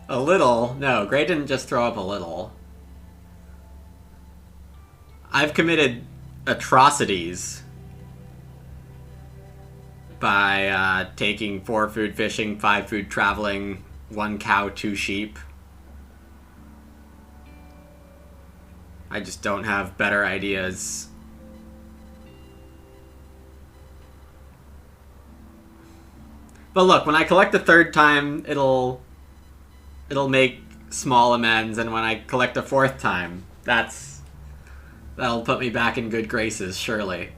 A: A little? No, Gray didn't just throw up a little. I've committed atrocities by taking 4 food fishing, 5 food traveling, 1 cow, 2 sheep. I just don't have better ideas. But look, when I collect the 3rd time, it'll make small amends, and when I collect a 4th time, that'll put me back in good graces, surely.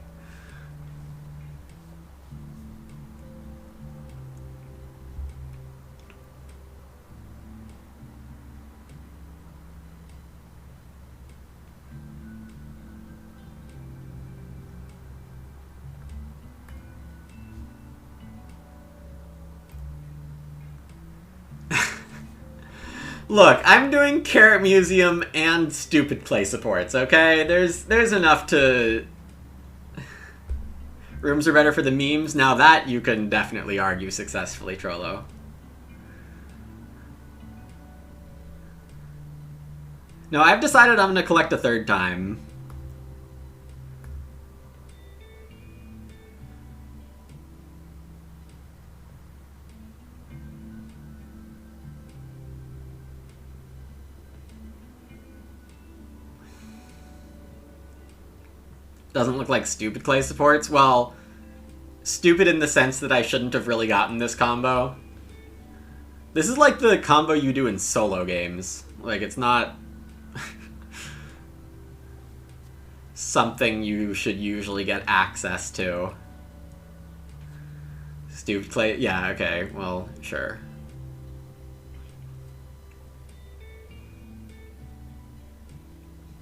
A: Look, I'm doing Carrot Museum and stupid play supports, okay? There's enough to... Rooms are better for the memes. Now that you can definitely argue successfully, Trollo. No, I've decided I'm going to collect a 3rd time. Doesn't look like stupid clay supports. Well, stupid in the sense that I shouldn't have really gotten this combo. This is like the combo you do in solo games. Like, it's not something you should usually get access to. Stupid clay... Yeah, okay. Well, sure.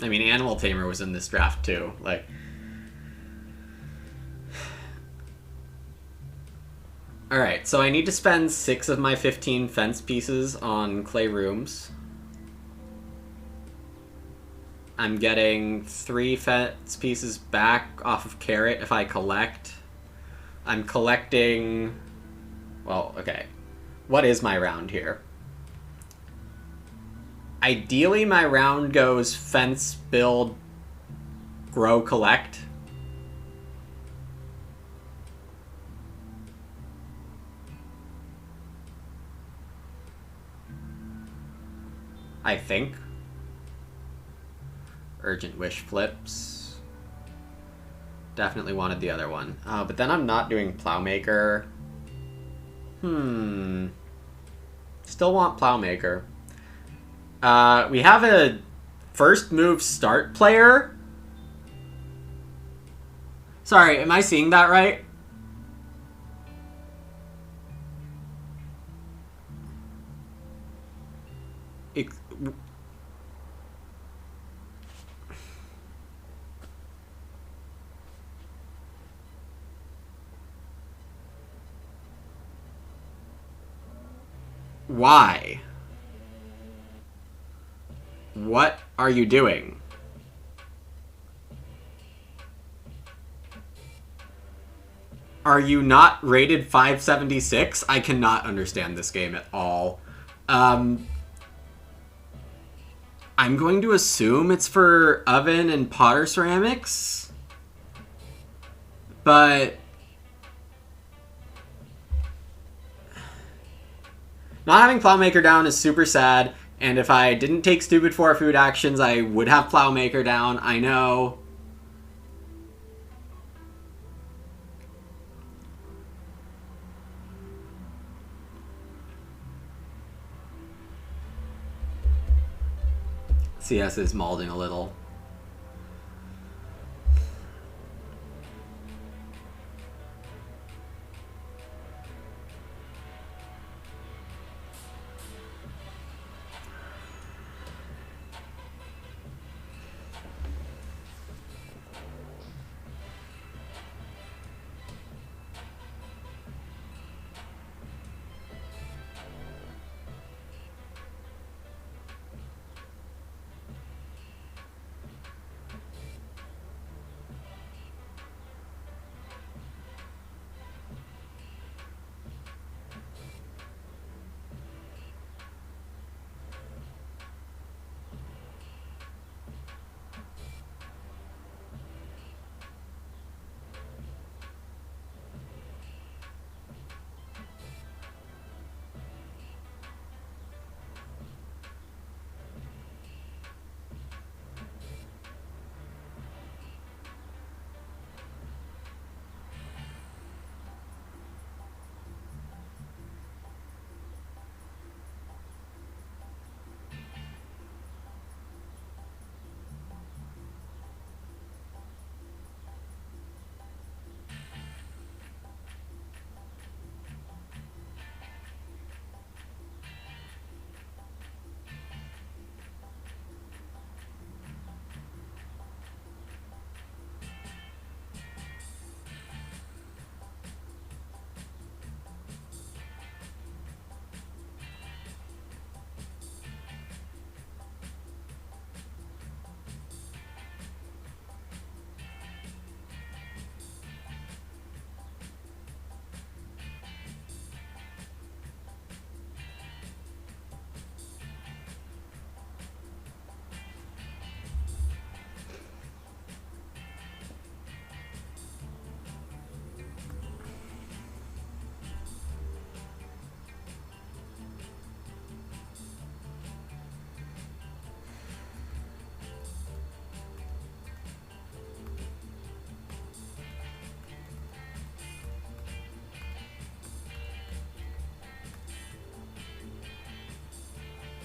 A: I mean, Animal Tamer was in this draft, too. Like... Alright, so I need to spend 6 of my 15 fence pieces on clay rooms. I'm getting 3 fence pieces back off of Carrot if I collect. I'm collecting... Well, okay. What is my round here? Ideally, my round goes fence, build, grow, collect. I think. Urgent Wish flips. Definitely wanted the other one. But then I'm not doing Plowmaker. Still want Plowmaker. We have a first move start player. Sorry, am I seeing that right? Why? What are you doing? Are you not rated 576? I cannot understand this game at all. I'm going to assume it's for oven and Potter ceramics. But not having Plowmaker down is super sad, and if I didn't take stupid 4 food actions, I would have Plowmaker down, I know. CS is mauling a little.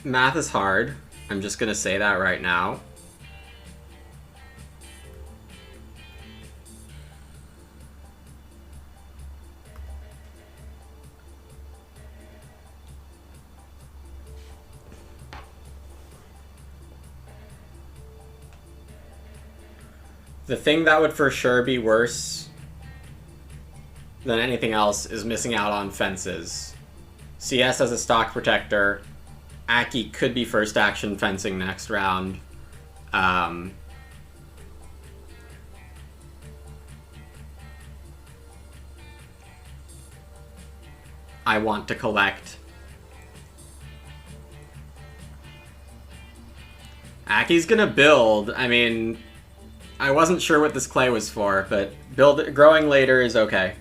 A: Math is hard. I'm just gonna say that right now. The thing that would for sure be worse than anything else is missing out on fences. CS as a stock protector. Aki could be first action fencing next round. I want to collect. Aki's gonna build. I mean, I wasn't sure what this clay was for, but growing later is okay.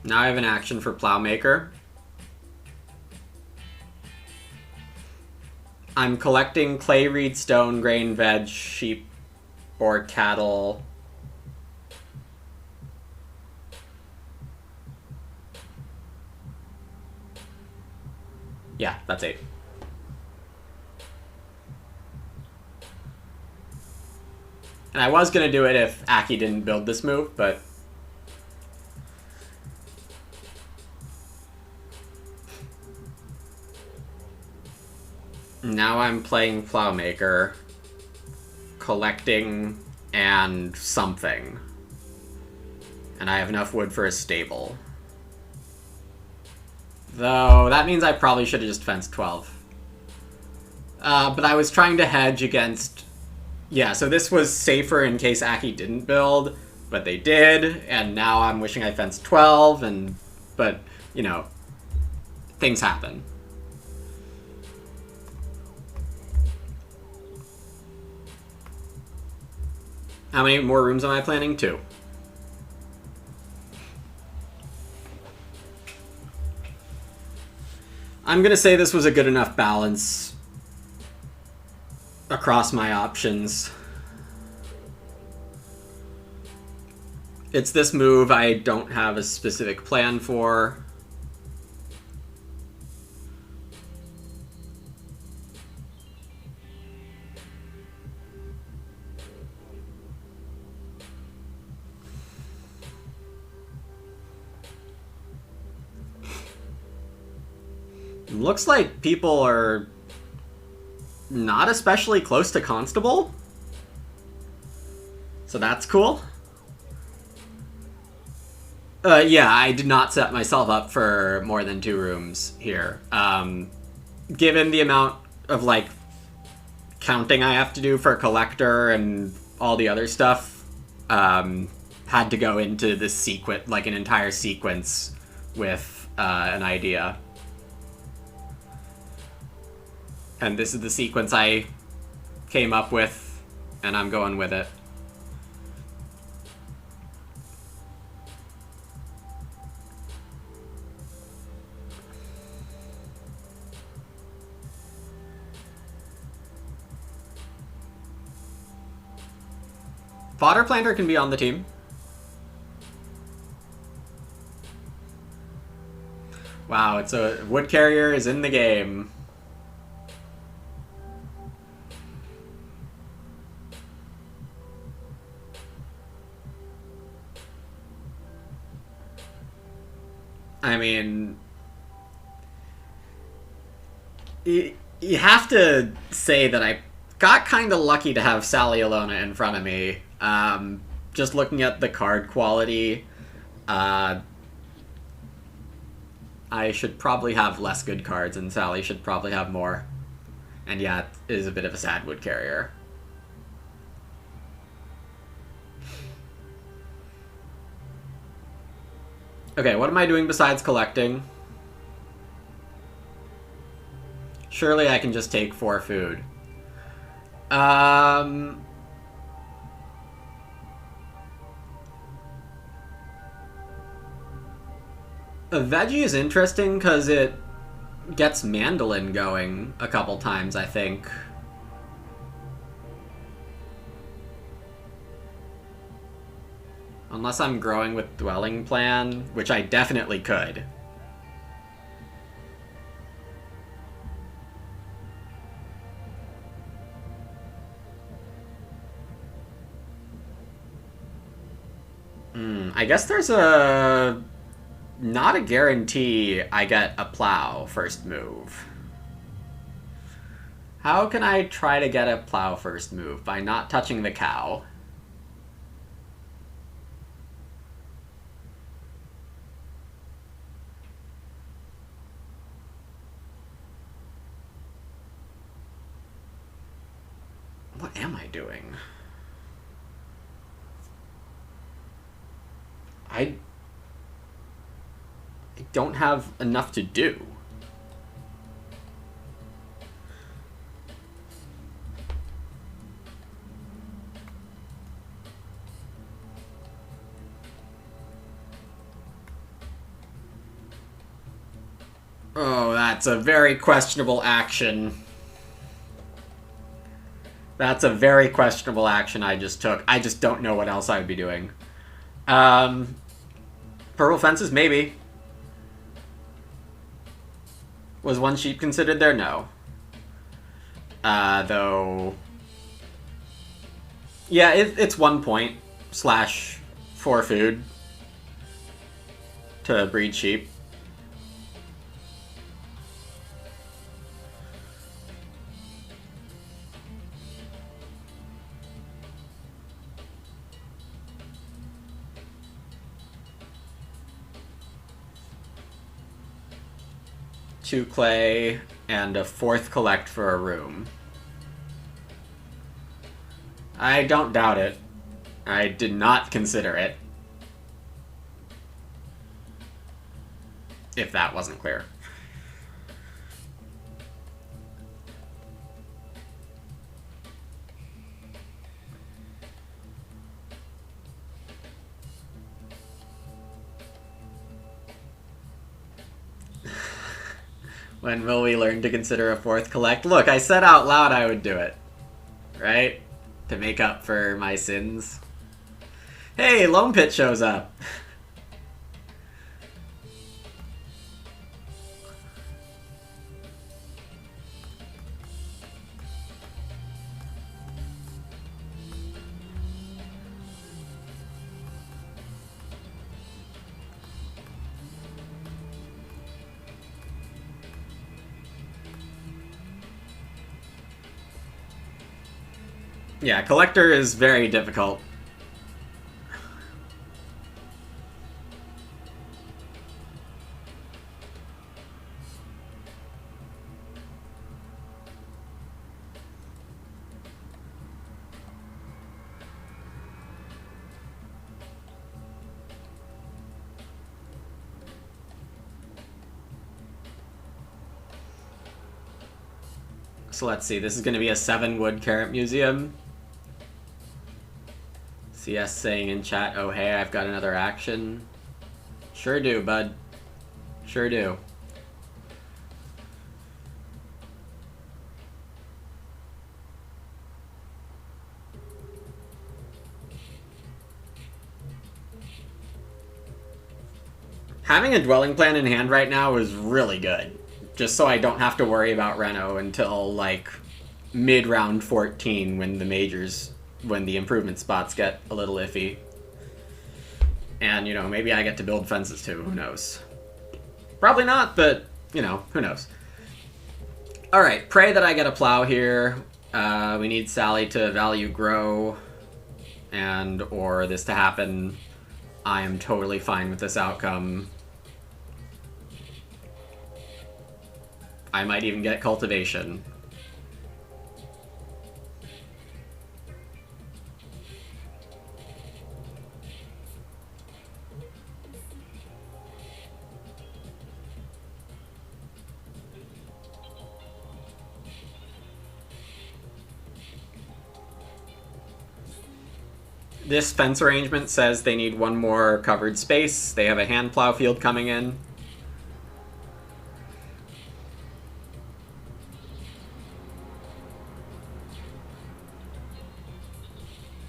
A: Now I have an action for Plowmaker. I'm collecting clay, reed, stone, grain, veg, sheep, or cattle. Yeah, that's 8. And I was going to do it if Aki didn't build this move, but... Now I'm playing Plowmaker, collecting, and something. And I have enough wood for a stable. Though, that means I probably should have just fenced 12. But I was trying to hedge against... Yeah, so this was safer in case Aki didn't build, but they did, and now I'm wishing I fenced 12, and... But, you know, things happen. How many more rooms am I planning? 2. I'm gonna say this was a good enough balance across my options. It's this move I don't have a specific plan for. Looks like people are not especially close to Constable. So that's cool. Yeah, I did not set myself up for more than 2 rooms here. Given the amount of, like, counting I have to do for Collector and all the other stuff, had to go into this sequence, like an entire sequence with an idea. And this is the sequence I came up with, and I'm going with it. Fodder Planter can be on the team. Wow, it's a wood carrier is in the game. I mean, you have to say that I got kind of lucky to have Sally Alona in front of me. Just looking at the card quality, I should probably have less good cards, and Sally should probably have more. And yeah, it is a bit of a sad wood carrier. Okay, what am I doing besides collecting? Surely I can just take 4 food. A veggie is interesting because it gets Mandolin going a couple times, I think. Unless I'm growing with Dwelling Plan, which I definitely could. I guess there's not a guarantee I get a plow first move. How can I try to get a plow first move? By not touching the cow. What am I doing? I don't have enough to do. Oh, that's a very questionable action. That's a very questionable action I just took. I just don't know what else I would be doing. Purple fences, maybe. Was one sheep considered there? No. Though... Yeah, it's 1 point / for food to breed sheep. Two clay and a 4th collect for a room. I don't doubt it. I did not consider it. If that wasn't clear. When will we learn to consider a 4th collect? Look, I said out loud I would do it. Right? To make up for my sins. Hey, Lone Pit shows up. Yeah, collector is very difficult. So let's see, this is going to be a 7 wood carrot museum. CS saying in chat, oh hey, I've got another action. Sure do, bud. Sure do. Having a dwelling plan in hand right now is really good. Just so I don't have to worry about Reno until, like, mid-round 14 when the improvement spots get a little iffy. And, you know, maybe I get to build fences too, who knows. Probably not, but, you know, who knows. Alright, pray that I get a plow here. We need Sally to value grow, and or this to happen. I am totally fine with this outcome. I might even get cultivation. This fence arrangement says they need 1 more covered space. They have a hand plow field coming in.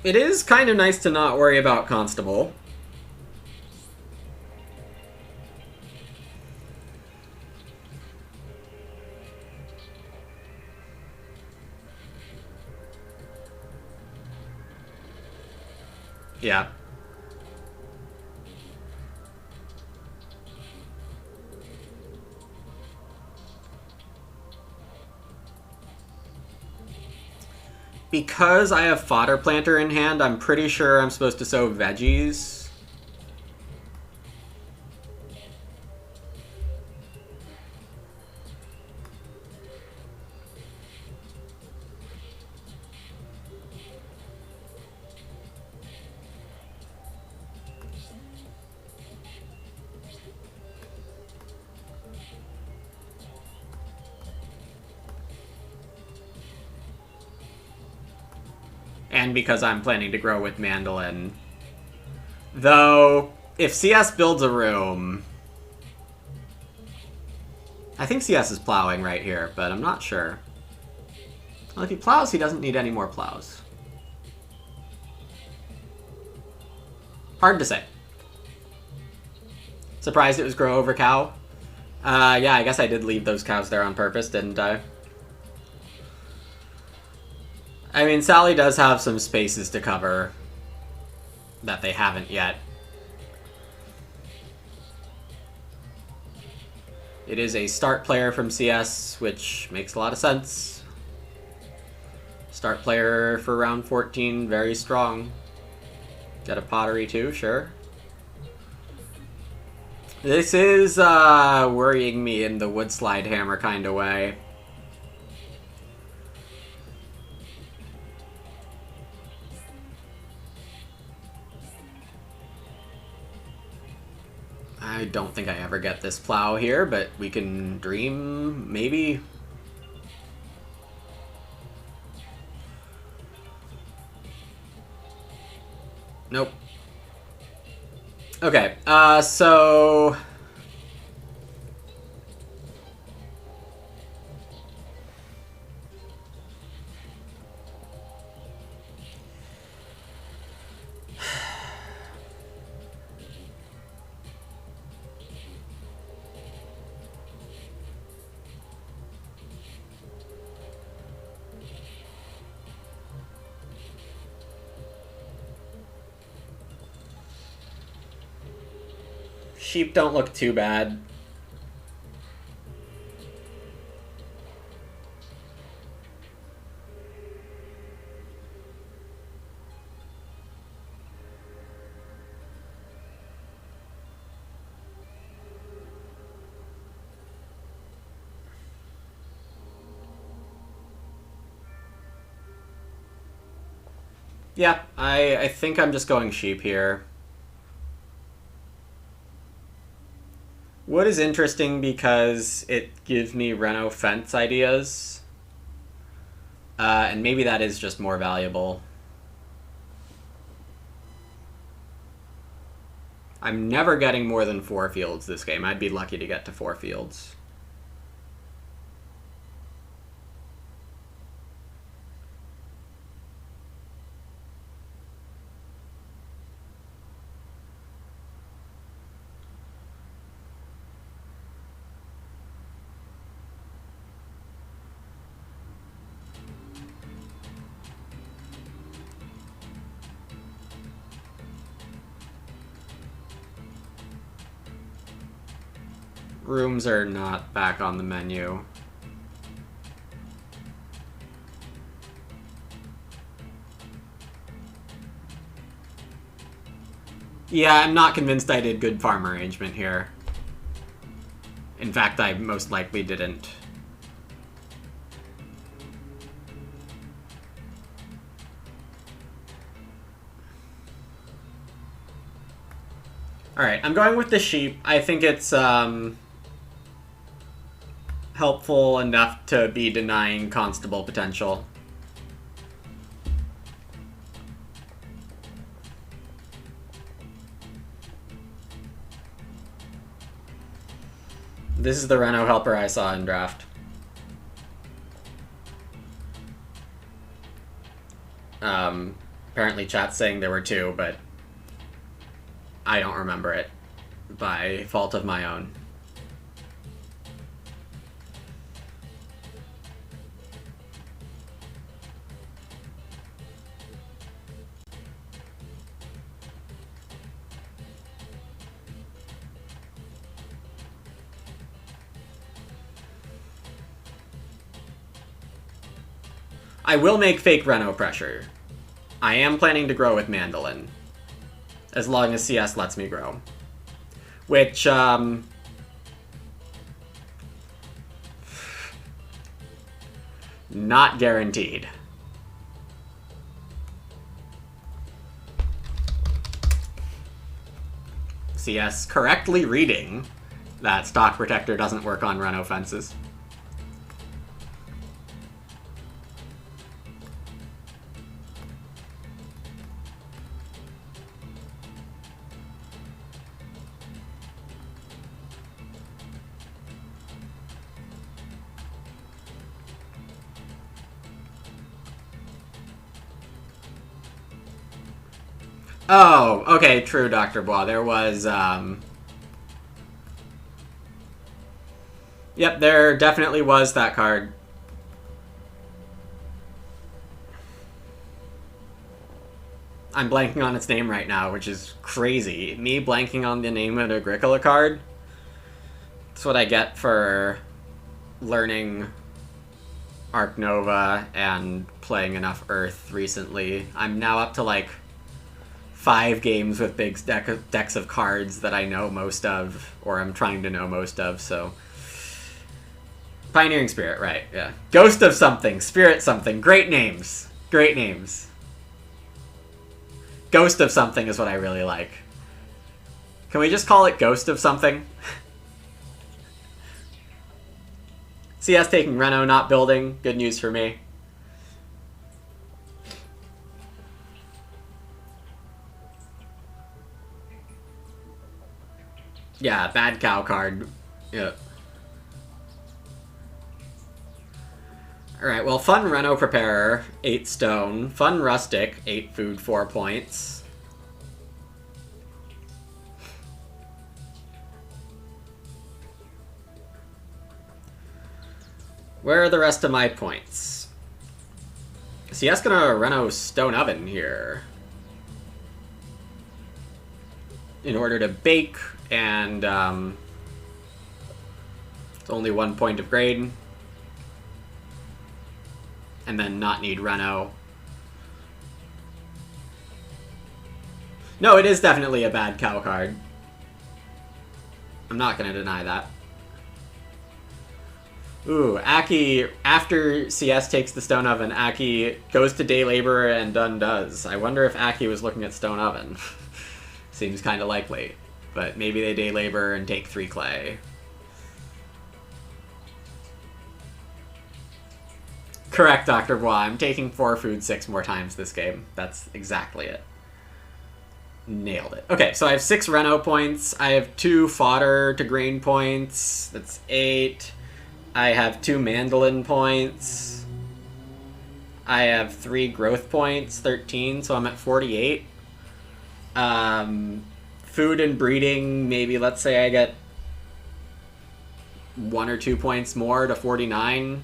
A: It is kind of nice to not worry about Constable. Yeah. Because I have fodder planter in hand, I'm pretty sure I'm supposed to sow veggies. And because I'm planning to grow with mandolin. Though, if CS builds a room... I think CS is plowing right here, but I'm not sure. Well, if he plows, he doesn't need any more plows. Hard to say. Surprised it was grow over cow. Yeah, I guess I did leave those cows there on purpose, didn't I? I mean, Sally does have some spaces to cover that they haven't yet. It is a start player from CS, which makes a lot of sense. Start player for round 14, very strong. Got a pottery too, sure. This is worrying me in the wood slide hammer kind of way. I don't think I ever get this plow here, but we can dream, maybe. Nope. Okay, so... Sheep don't look too bad. Yeah, I think I'm just going sheep here. Wood is interesting because it gives me Reno fence ideas. And maybe that is just more valuable. I'm never getting more than 4 fields this game. I'd be lucky to get to 4 fields. Rooms are not back on the menu. Yeah, I'm not convinced I did good farm arrangement here. In fact, I most likely didn't. Alright, I'm going with the sheep. I think it's helpful enough to be denying constable potential. This is the Reno helper I saw in draft. Apparently chat's saying there were 2, but I don't remember it by fault of my own. I will make fake Reno pressure. I am planning to grow with Mandolin. As long as CS lets me grow. Which, not guaranteed. CS correctly reading that Stock Protector doesn't work on Reno fences. Oh, okay, true, Dr. Bois. There was, Yep, there definitely was that card. I'm blanking on its name right now, which is crazy. Me blanking on the name of an Agricola card? That's what I get for learning Arc Nova and playing enough Earth recently. I'm now up to like 5 games with big decks of cards that I know most of, or I'm trying to know most of, so... Pioneering Spirit, right, yeah. Ghost of something, Spirit something, great names. Great names. Ghost of something is what I really like. Can we just call it Ghost of something? CS taking Reno, not building. Good news for me. Yeah, bad cow card. Yeah. Alright, well, Fun Reno Preparer, 8 stone. Fun Rustic, 8 food, 4 points. Where are the rest of my points? CS gonna Reno Stone Oven here. In order to bake, and it's only 1 point of grade. And then not need Reno. No, it is definitely a bad cow card. I'm not gonna deny that. Ooh, Aki, after CS takes the Stone Oven, Aki goes to Day Laborer and undoes. I wonder if Aki was looking at Stone Oven. Seems kind of likely. But maybe they Day Labor and take 3 clay. Correct, Dr. Bois. I'm taking 4 food 6 more times this game. That's exactly it. Nailed it. Okay, so I have 6 Reno points. I have 2 fodder to grain points. That's 8. I have 2 mandolin points. I have 3 growth points, 13, so I'm at 48. Food and breeding, maybe let's say I get 1 or 2 points more to 49.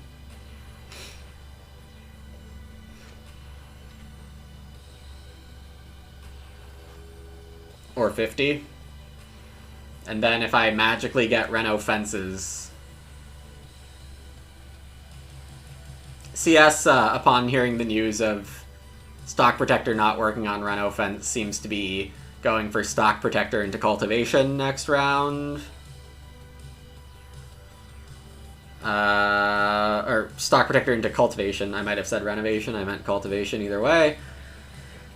A: Or 50. And then if I magically get Reno fences... CS, upon hearing the news of Stock Protector not working on Reno fence, seems to be going for Stock Protector into Cultivation next round. Or Stock Protector into Cultivation. I might have said Renovation, I meant Cultivation, either way.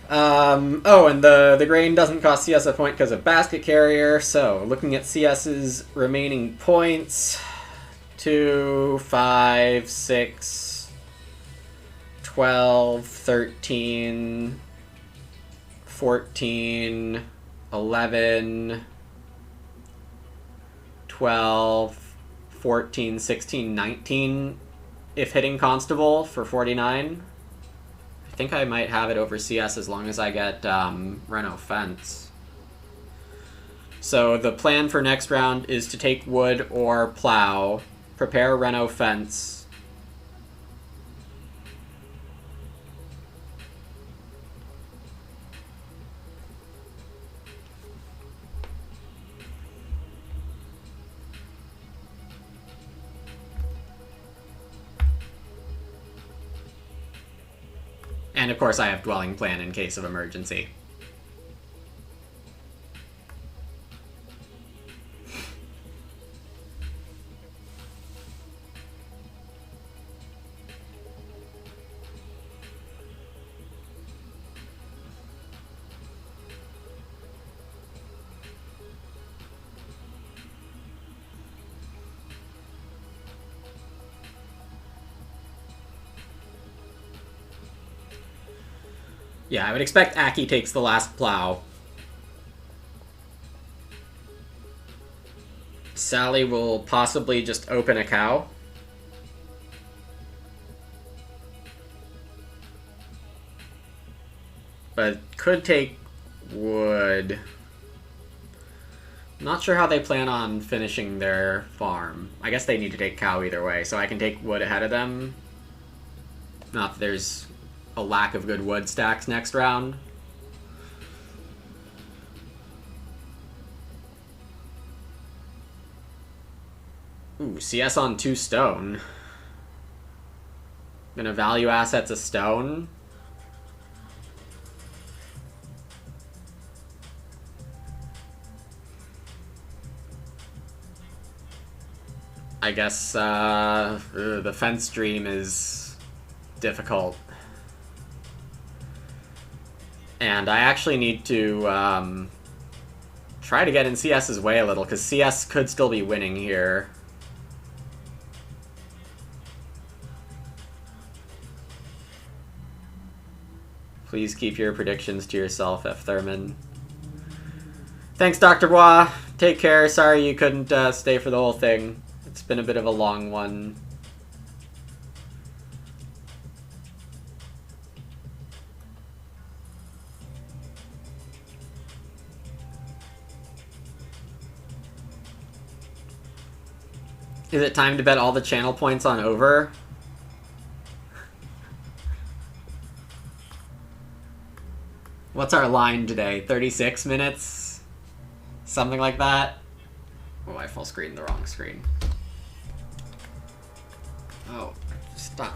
A: Oh, and the grain doesn't cost CS a point because of Basket Carrier, so looking at CS's remaining points, 2, 5, 6, 12, 13, 14, 11, 12, 14, 16, 19, if hitting Constable for 49. I think I might have it over CS as long as I get Reno Fence. So the plan for next round is to take wood or plow, prepare Reno Fence, and of course I have Dwelling Plan in case of emergency. Yeah, I would expect Aki takes the last plow. Sally will possibly just open a cow. But could take wood. Not sure how they plan on finishing their farm. I guess they need to take cow either way, so I can take wood ahead of them. Not that there's a lack of good wood stacks next round. Ooh, CS on 2 stone. Gonna value assets a stone. I guess the fence dream is difficult. And I actually need to try to get in CS's way a little, because CS could still be winning here. Please keep your predictions to yourself, F. Thurman. Thanks, Dr. Bois. Take care. Sorry you couldn't stay for the whole thing. It's been a bit of a long one. Is it time to bet all the channel points on over? What's our line today? 36 minutes? Something like that? Oh, I full screened the wrong screen. Oh, stop.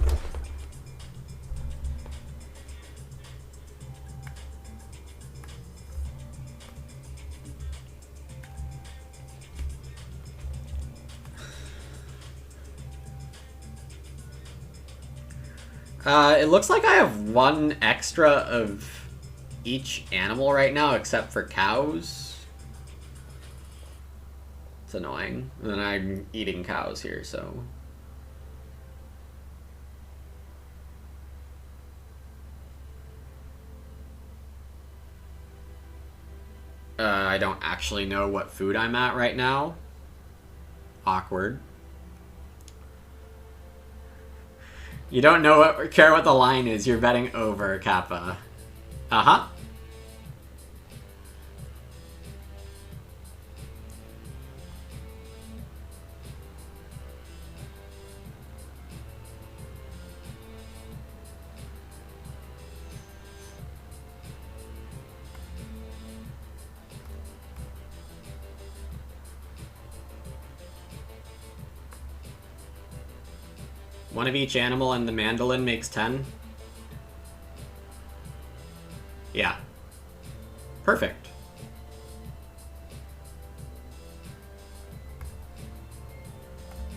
A: It looks like I have 1 extra of each animal right now, except for cows. It's annoying. And then I'm eating cows here, so... I don't actually know what food I'm at right now. Awkward. You don't know care what the line is. You're betting over, Kappa. Uh-huh. One of each animal and the mandolin makes 10? Yeah. Perfect.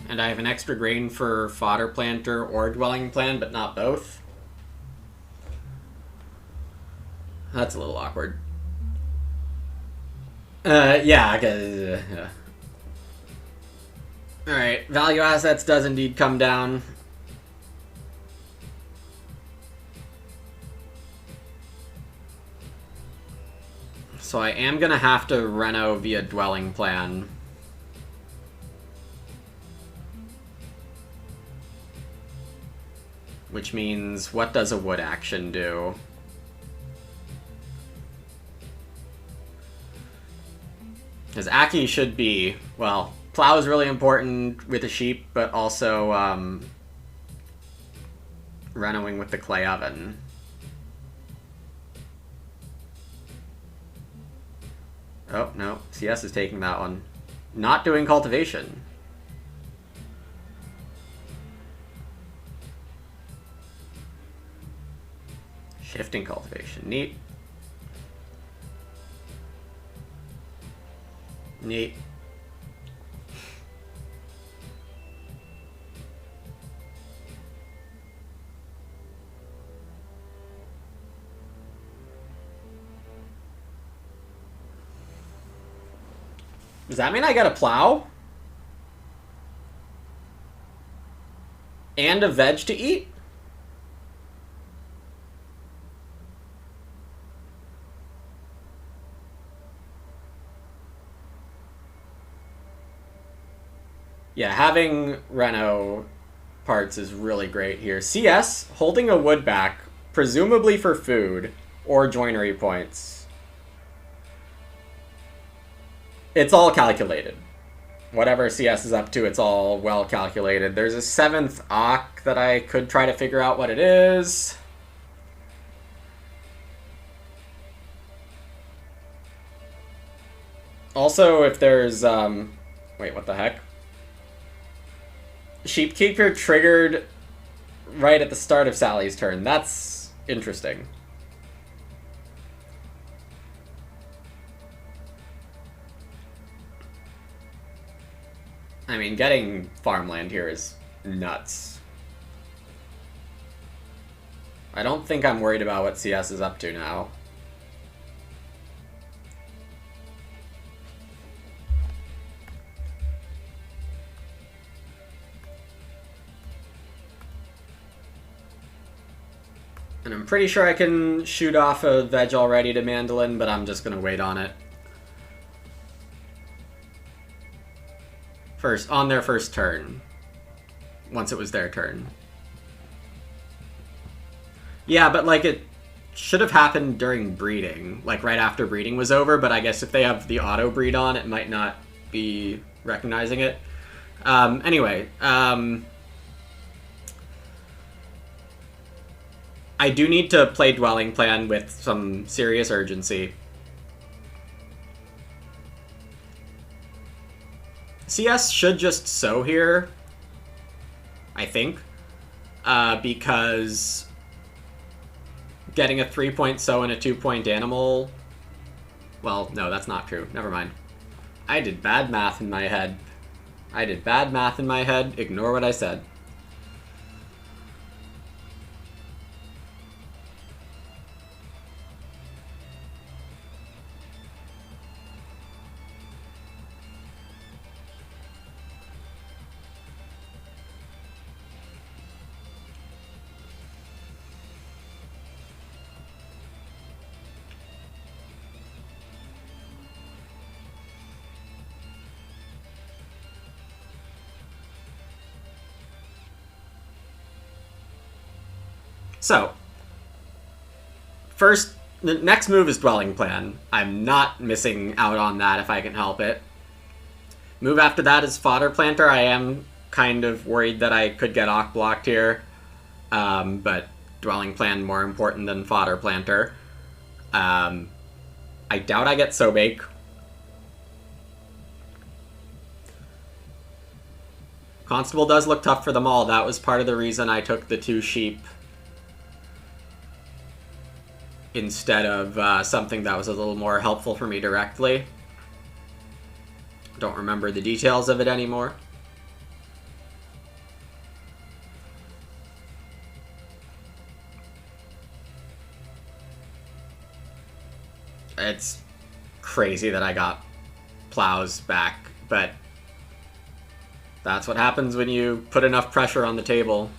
A: And I have an extra grain for fodder planter or dwelling plan, but not both. That's a little awkward. Yeah, yeah. Alright, value assets does indeed come down. So I am gonna have to reno via dwelling plan. Which means, what does a wood action do? Because Aki should be, well, plow is really important with the sheep, but also renoing with the clay oven. Oh, no. CS is taking that one. Not doing cultivation. Shifting cultivation. Neat. Neat. Does that mean I got a plow? And a veg to eat? Yeah, having reno parts is really great here. CS, holding a wood back, presumably for food or joinery points. It's all calculated. Whatever CS is up to, it's all well calculated. There's a 7th Ock that I could try to figure out what it is. Also, if there's, wait, what the heck? Sheepkeeper triggered right at the start of Sally's turn. That's interesting. I mean, getting farmland here is nuts. I don't think I'm worried about what CS is up to now. And I'm pretty sure I can shoot off a veg already to Mandolin, but I'm just gonna wait on it. First, on their first turn. Once it was their turn. Yeah, but like it should have happened during breeding, like right after breeding was over, but I guess if they have the auto breed on, it might not be recognizing it. Anyway, I do need to play Dwelling Plan with some serious urgency. CS should just sow here, I think, because getting a 3-point sow and a 2-point animal... Well, no, that's not true. Never mind. I did bad math in my head. Ignore what I said. So, the next move is Dwelling Plan. I'm not missing out on that if I can help it. Move after that is Fodder Planter. I am kind of worried that I could get Ock blocked here, but Dwelling Plan more important than Fodder Planter. I doubt I get Sobake. Constable does look tough for them all. That was part of the reason I took the 2 sheep instead of something that was a little more helpful for me directly. Don't remember the details of it anymore. It's crazy that I got plows back, but that's what happens when you put enough pressure on the table.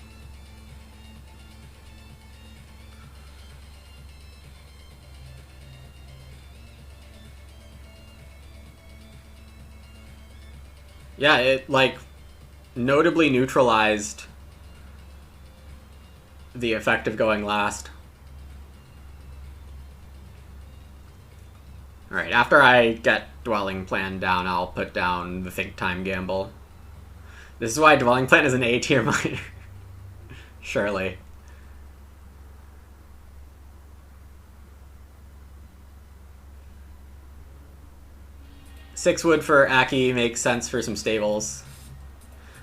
A: Yeah, it, like, notably neutralized the effect of going last. Alright, after I get Dwelling Plan down, I'll put down the Think Time Gamble. This is why Dwelling Plan is an A-tier miner. Surely. Six wood for Aki makes sense for some stables.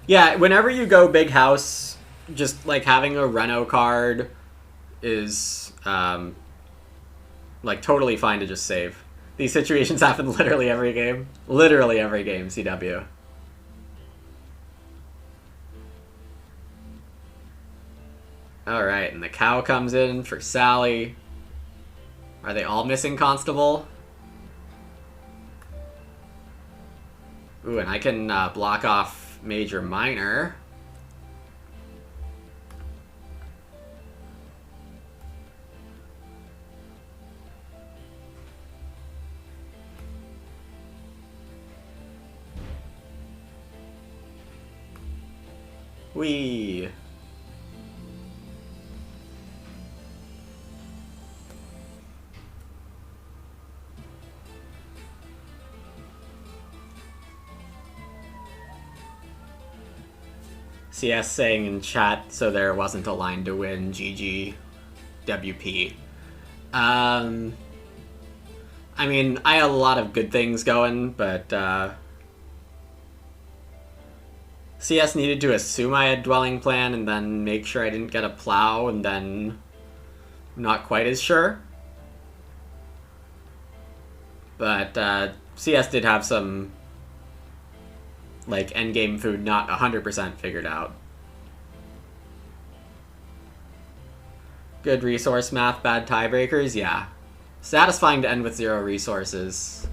A: Yeah, whenever you go big house, just like having a Reno card is like totally fine to just save. These situations happen literally every game. Literally every game, CW. Alright, and the cow comes in for Sally. Are they all missing Constable? Ooh, and I can block off Major Minor. Whee! CS saying in chat, so there wasn't a line to win. GG. WP. I mean, I had a lot of good things going, but CS needed to assume I had Dwelling Plan and then make sure I didn't get a plow, and then I'm not quite as sure. But CS did have some, like, endgame food not 100% figured out. Good resource math, bad tiebreakers? Yeah. Satisfying to end with 0 resources.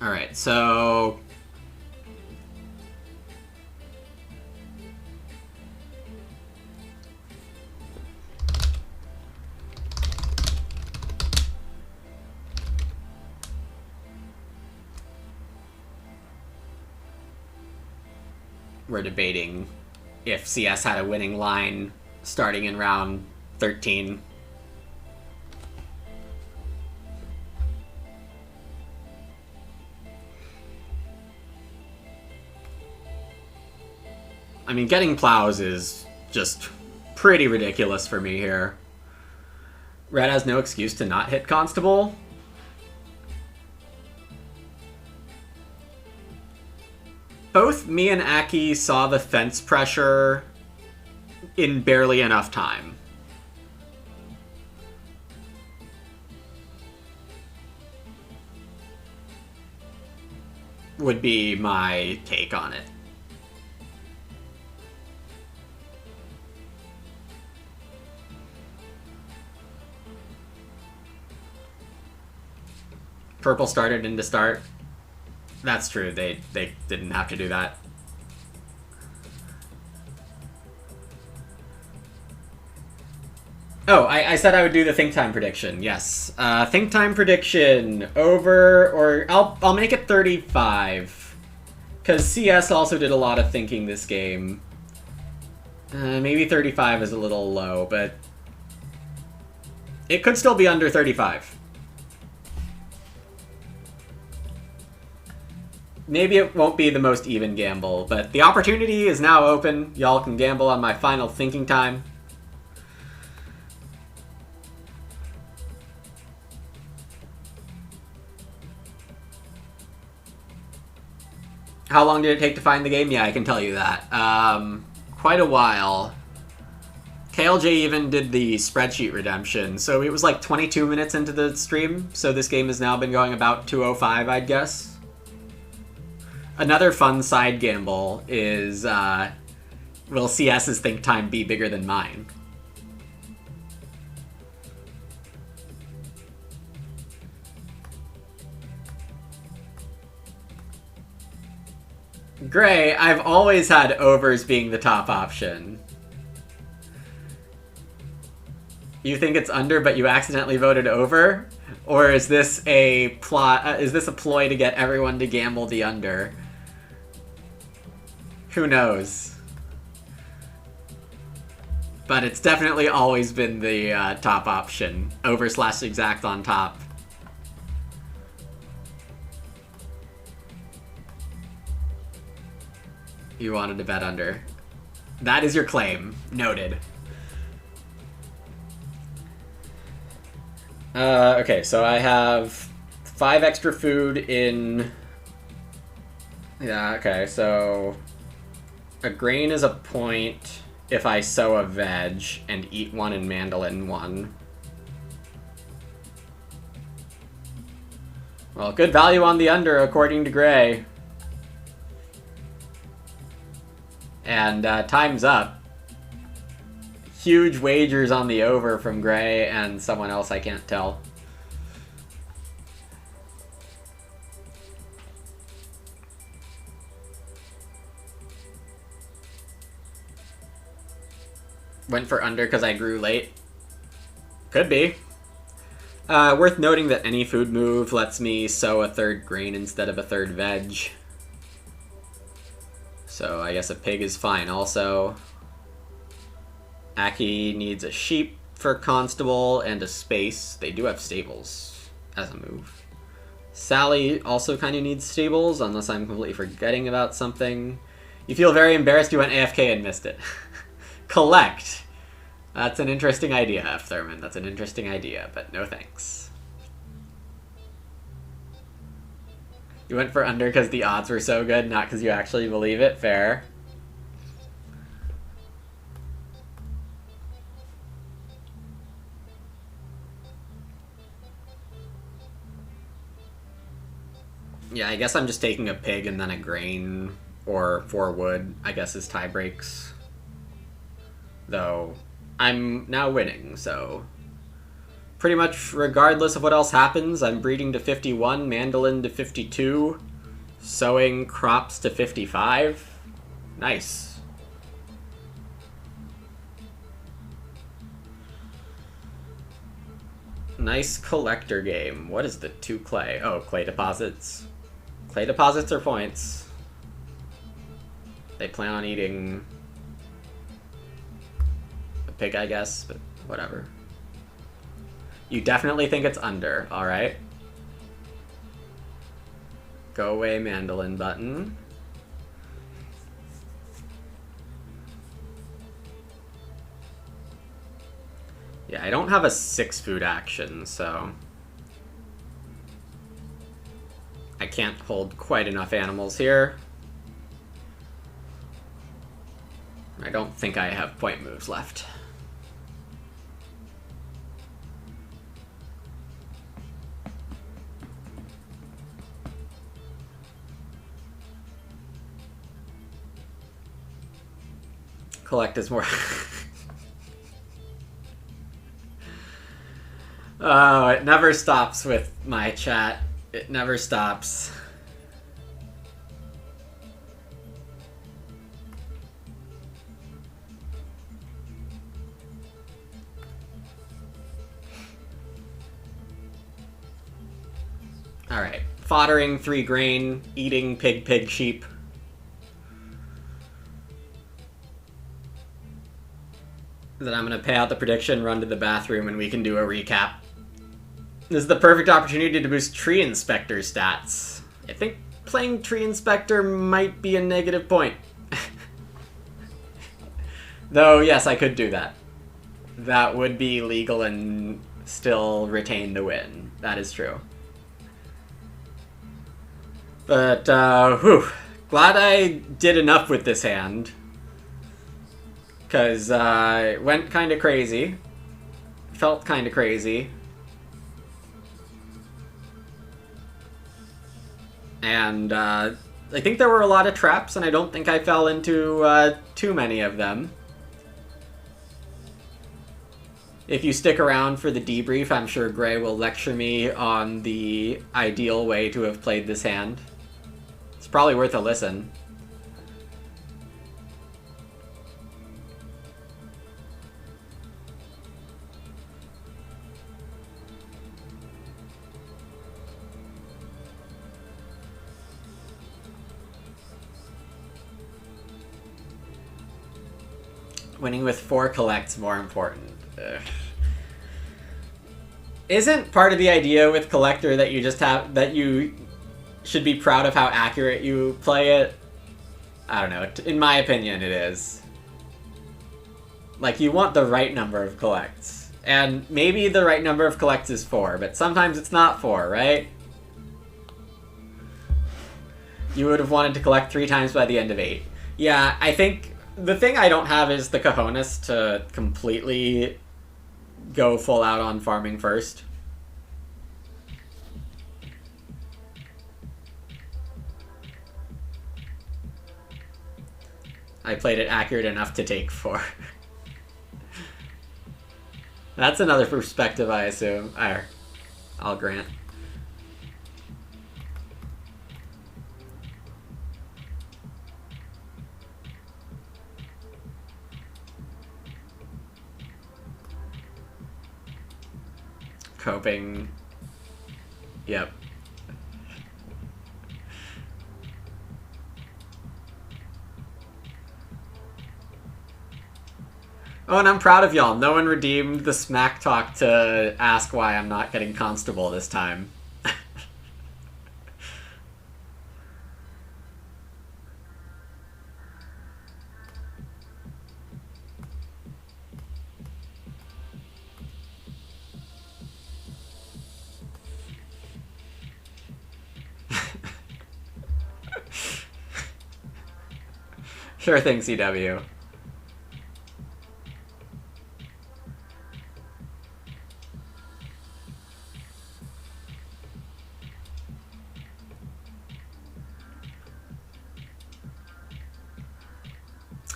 A: Alright, so we're debating if CS had a winning line starting in round 13. I mean, getting plows is just pretty ridiculous for me here. Red has no excuse to not hit Constable. Both me and Aki saw the fence pressure in barely enough time. Would be my take on it. Purple started into start. That's true, they didn't have to do that. Oh, I said I would do the think time prediction. Yes, think time prediction over, or I'll make it 35, because CS also did a lot of thinking this game. Maybe 35 is a little low, but it could still be under 35. Maybe it won't be the most even gamble, but the opportunity is now open. Y'all can gamble on my final thinking time. How long did it take to find the game? Yeah, I can tell you that. Quite a while. KLJ even did the spreadsheet redemption, so it was like 22 minutes into the stream, so this game has now been going about 2:05, I'd guess. Another fun side gamble is, will CS's think time be bigger than mine? Gray, I've always had overs being the top option. You think it's under, but you accidentally voted over? Or is this a plot? Is this a ploy to get everyone to gamble the under? Who knows? But it's definitely always been the top option. Over/exact on top. You wanted to bet under. That is your claim. Noted. Okay, so I have 5 extra food in... Yeah, okay, so... A grain is a point if I sow a veg and eat 1 and mandolin 1. Well, good value on the under, according to Gray. And time's up. Huge wagers on the over from Gray and someone else I can't tell. Went for under because I grew late. Could be. Worth noting that any food move lets me sow a third grain instead of a third veg. So I guess a pig is fine also. Aki needs a sheep for constable and a space. They do have stables as a move. Sally also kind of needs stables, unless I'm completely forgetting about something. You feel very embarrassed you went AFK and missed it. Collect. That's an interesting idea, F. Thurman. That's an interesting idea, but no thanks. You went for under because the odds were so good, not because you actually believe it. Fair. Yeah, I guess I'm just taking a pig and then a grain or 4 wood, I guess, is tie breaks. Though, I'm now winning, so... Pretty much regardless of what else happens, I'm breeding to 51, mandolin to 52, sowing crops to 55. Nice. Nice collector game. What is the 2 clay? Oh, clay deposits. Clay deposits are points. They plan on eating a pig, I guess, but whatever. You definitely think it's under, alright. Go away, mandolin button. Yeah, I don't have a 6 food action, so... I can't hold quite enough animals here. I don't think I have point moves left. Collect is more... Oh, it never stops with my chat. It never stops. Alright. Foddering 3 grain, eating pig, sheep. Then I'm going to pay out the prediction, run to the bathroom, and we can do a recap. This is the perfect opportunity to boost Tree Inspector stats. I think playing Tree Inspector might be a negative point. Though, yes, I could do that. That would be legal and still retain the win. That is true. But, whew. Glad I did enough with this hand. Because, it went kind of crazy. Felt kind of crazy. And, I think there were a lot of traps, and I don't think I fell into, too many of them. If you stick around for the debrief, I'm sure Gray will lecture me on the ideal way to have played this hand. It's probably worth a listen. Winning with 4 collects more important. Ugh. Isn't part of the idea with Collector that you just have that you should be proud of how accurate you play it? I don't know. In my opinion, it is. Like, you want the right number of collects. And maybe the right number of collects is 4, but sometimes it's not 4, right? You would have wanted to collect 3 times by the end of 8. Yeah, I think... The thing I don't have is the cojones to completely go full out on farming first. I played it accurate enough to take 4. That's another perspective, I assume. I'll grant. hoping... Yep. Oh, and I'm proud of y'all. No one redeemed the smack talk to ask why I'm not getting Constable this time. Sure thing, CW.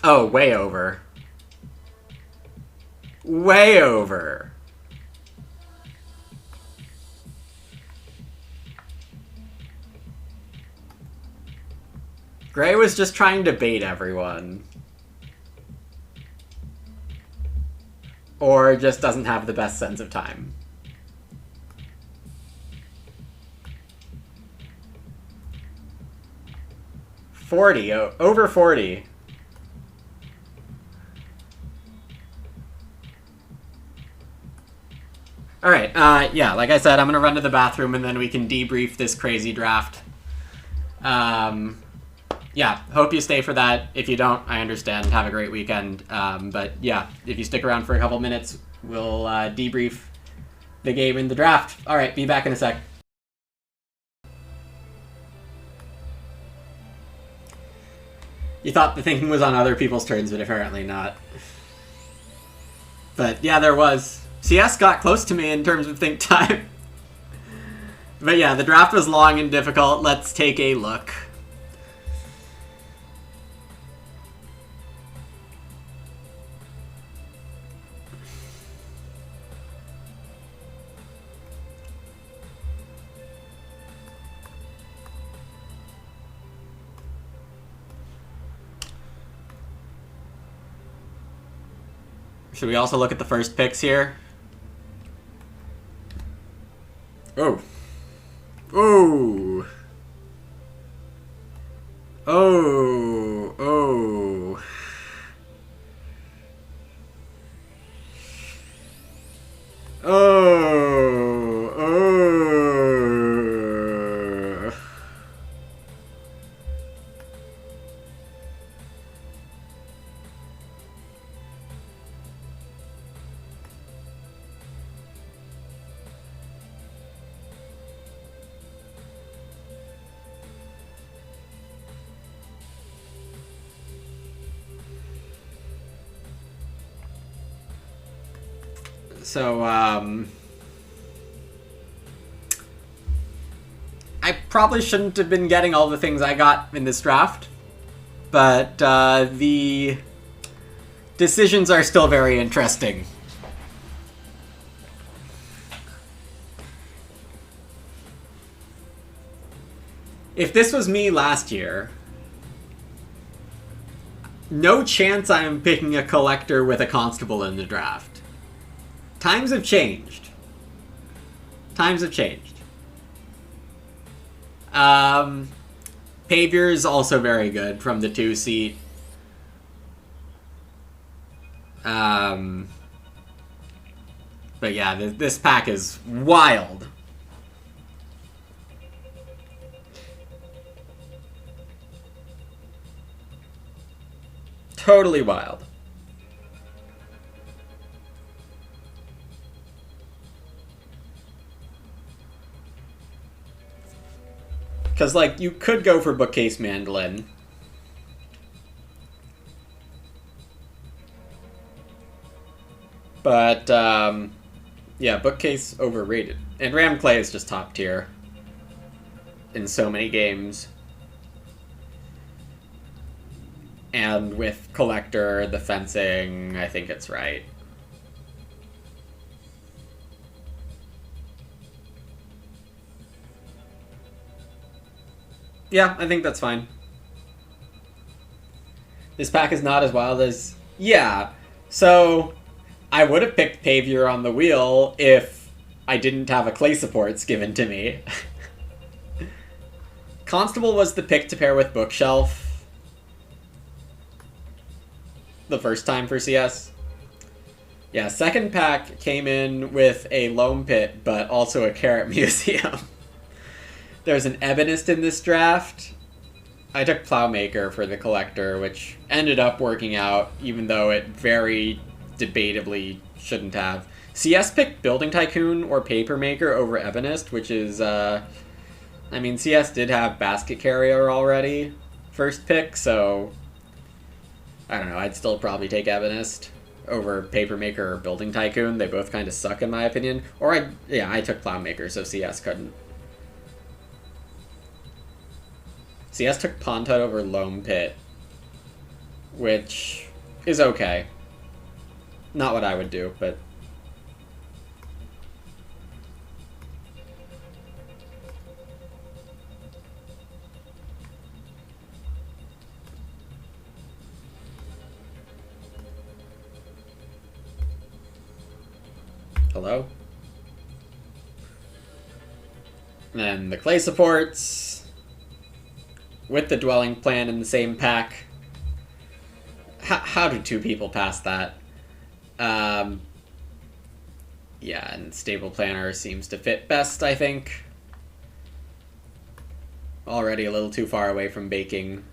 A: Oh, way over. Way over. Gray was just trying to bait everyone. Or just doesn't have the best sense of time. Over 40. Alright, yeah, like I said, I'm gonna run to the bathroom and then we can debrief this crazy draft. Yeah, hope you stay for that. If you don't, I understand. Have a great weekend. But yeah, if you stick around for a couple minutes, we'll debrief the game in the draft. Alright, be back in a sec. You thought the thinking was on other people's turns, but apparently not. But yeah, there was. CS got close to me in terms of think time. But yeah, the draft was long and difficult. Let's take a look. Should we also look at the first picks here? Oh. Oh. Oh. Oh. Oh. Oh. So, I probably shouldn't have been getting all the things I got in this draft, but the decisions are still very interesting. If this was me last year, no chance I'm picking a collector with a constable in the draft. Times have changed. Times have changed. Pavier's also very good from the 2 seat. But yeah, this pack is wild. Totally wild. Because, like, you could go for Bookcase Mandolin. But, yeah, Bookcase overrated. And Ram Clay is just top tier in so many games. And with Collector, the fencing, I think it's right. Yeah, I think that's fine. This pack is not as wild as... Yeah, so I would have picked Pavior on the wheel if I didn't have a clay supports given to me. Constable was the pick to pair with Bookshelf the first time for CS. Yeah, second pack came in with a Loam Pit, but also a Carrot Museum. There's an Ebonist in this draft. I took Plowmaker for the Collector, which ended up working out, even though it very debatably shouldn't have. CS picked Building Tycoon or Papermaker over Ebonist, which is, I mean, CS did have Basket Carrier already, first pick, so I don't know, I'd still probably take Ebonist over Papermaker or Building Tycoon. They both kind of suck in my opinion. Or I took Plowmaker, so CS couldn't. CS took Pontot over Loam Pit, which is okay. Not what I would do, but... Hello? And then the clay supports with the dwelling plan in the same pack. How do two people pass that? Yeah, and stable planner seems to fit best, I think. Already a little too far away from baking.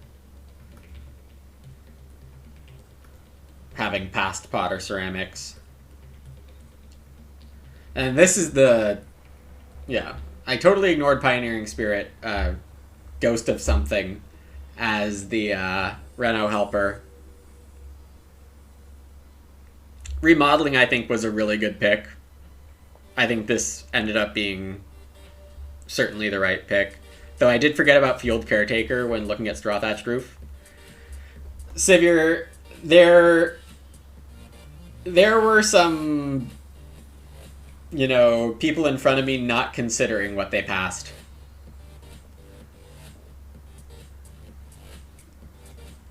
A: Having passed Potter Ceramics. And this is the... Yeah. I totally ignored Pioneering Spirit, Ghost of Something, as the Reno helper. Remodeling, I think, was a really good pick. I think this ended up being certainly the right pick. Though I did forget about Field Caretaker when looking at Straw Thatched Roof. Sivir, there were some... you know, people in front of me not considering what they passed.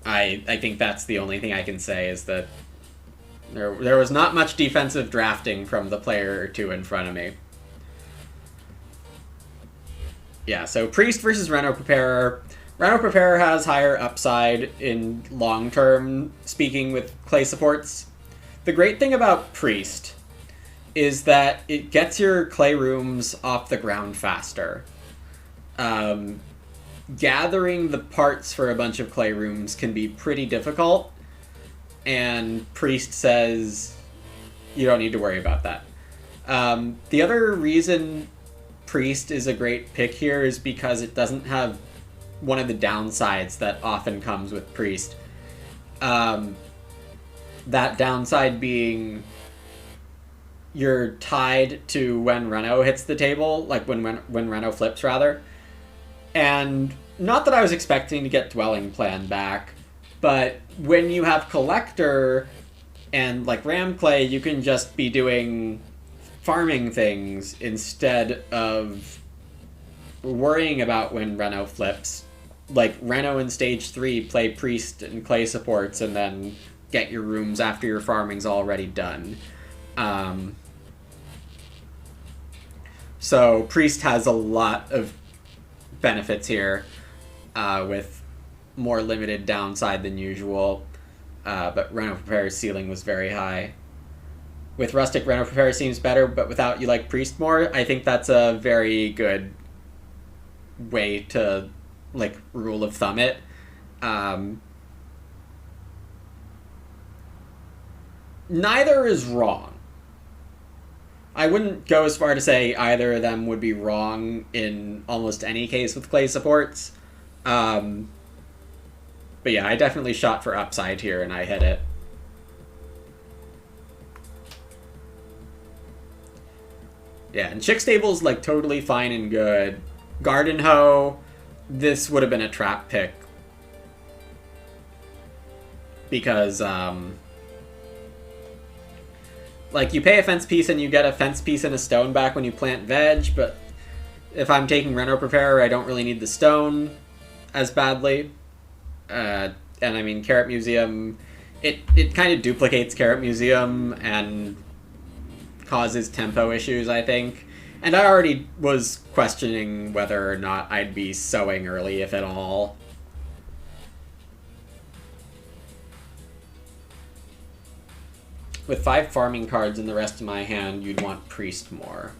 A: I think that's the only thing I can say, is that there was not much defensive drafting from the player or two in front of me. Yeah, so Priest versus Reno Preparer. Reno Preparer has higher upside in long term, speaking with clay supports. The great thing about Priest is that it gets your clay rooms off the ground faster. Gathering the parts for a bunch of clay rooms can be pretty difficult, and Priest says you don't need to worry about that. The other reason Priest is a great pick here is because it doesn't have one of the downsides that often comes with Priest. That downside being... you're tied to when Reno hits the table, like when Reno flips, rather. And not that I was expecting to get Dwelling Plan back, but when you have Collector and, like, Ram Clay, you can just be doing farming things instead of worrying about when Reno flips. Like, Reno in Stage 3, play Priest and Clay supports, and then get your rooms after your farming's already done. So Priest has a lot of benefits here, with more limited downside than usual, but Reno Preparer's ceiling was very high. With Rustic, Reno Preparer seems better, but without, you like Priest more. I think that's a very good way to, like, rule of thumb it. Neither is wrong. I wouldn't go as far to say either of them would be wrong in almost any case with clay supports. But yeah, I definitely shot for upside here, and I hit it. Yeah, and Chick Stable's, like, totally fine and good. Garden Hoe, this would have been a trap pick. Because, like, you pay a fence piece and you get a fence piece and a stone back when you plant veg, but if I'm taking Reno Preparer, I don't really need the stone as badly. And I mean, Carrot Museum, it kind of duplicates Carrot Museum and causes tempo issues, I think. And I already was questioning whether or not I'd be sowing early, if at all. With 5 farming cards in the rest of my hand, you'd want Priest more.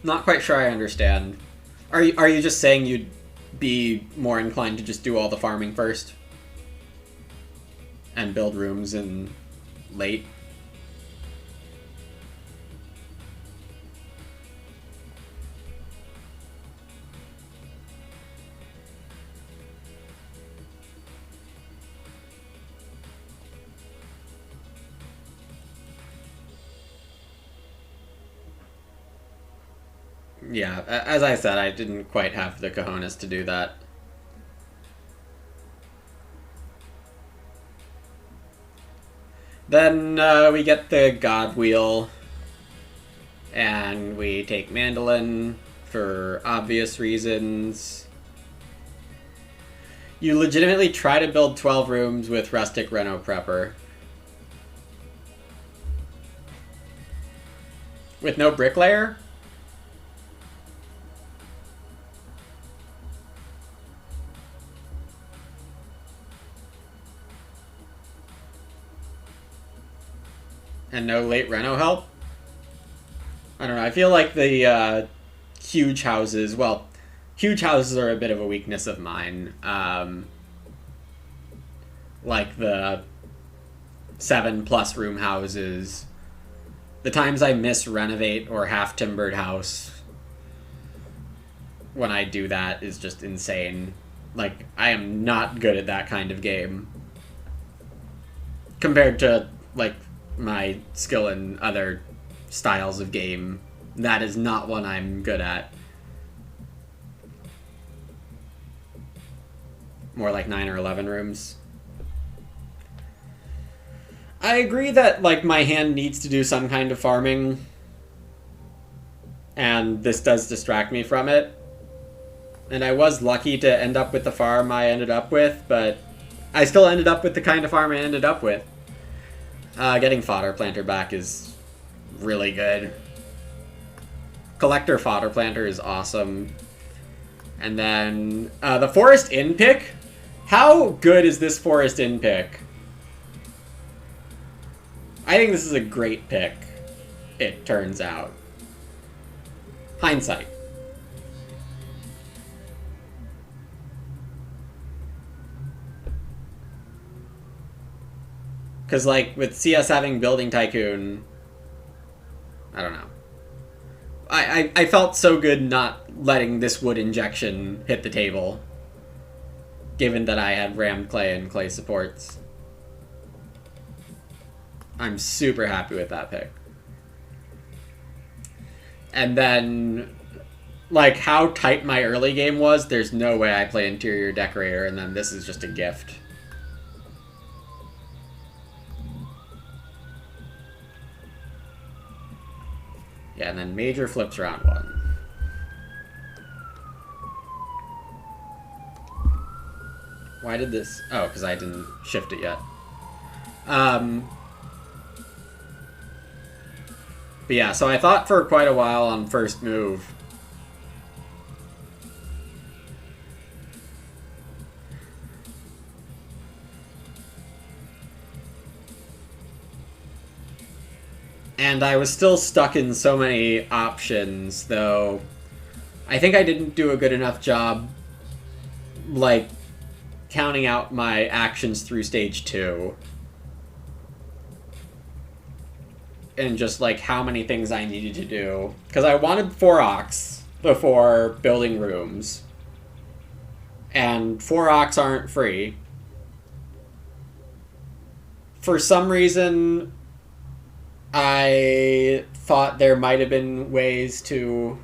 A: Not quite sure I understand. Are you just saying you'd be more inclined to just do all the farming first? And build rooms in late? Yeah, as I said, I didn't quite have the cojones to do that. Then we get the God Wheel, and we take Mandolin for obvious reasons. You legitimately try to build 12 rooms with Rustic Reno Prepper. With no Bricklayer? And no late reno help? I don't know, I feel like the huge houses, well, huge houses are a bit of a weakness of mine. Like the 7+ room houses. The times I miss renovate or half timbered house when I do that is just insane. Like, I am not good at that kind of game. Compared to, like, my skill in other styles of game, that is not one I'm good at. More like 9 or 11 rooms. I agree that, like, my hand needs to do some kind of farming, and this does distract me from it. And I was lucky to end up with the farm I ended up with, but I still ended up with the kind of farm I ended up with. Getting Fodder Planter back is really good. Collector Fodder Planter is awesome. And then the Forest Inn pick? How good is this Forest Inn pick? I think this is a great pick, it turns out. Hindsight. Because, like, with CS having Building Tycoon, I don't know. I felt so good not letting this wood injection hit the table, given that I had rammed clay and clay supports. I'm super happy with that pick. And then, like, how tight my early game was, there's no way I play Interior Decorator, and then this is just a gift. Yeah, and then Major flips round 1. Why did this... Oh, because I didn't shift it yet. But yeah, so I thought for quite a while on first move. And I was still stuck in so many options, though I think I didn't do a good enough job, like, counting out my actions through stage 2. And just, like, how many things I needed to do. Because I wanted 4 Ox before building rooms. And 4 Ox aren't free. For some reason, I thought there might have been ways to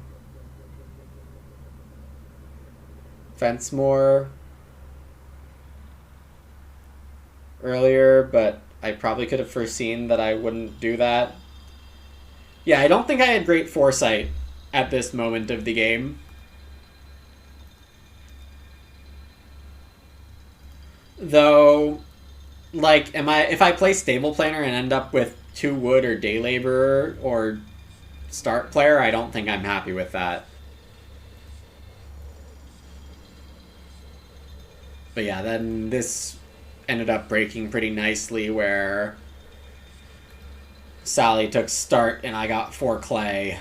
A: fence more earlier, but I probably could have foreseen that I wouldn't do that. Yeah, I don't think I had great foresight at this moment of the game. Though, like, if I play stable planner and end up with 2 wood or day laborer or start player, I don't think I'm happy with that. But yeah, then this ended up breaking pretty nicely where Sally took start and I got 4 clay.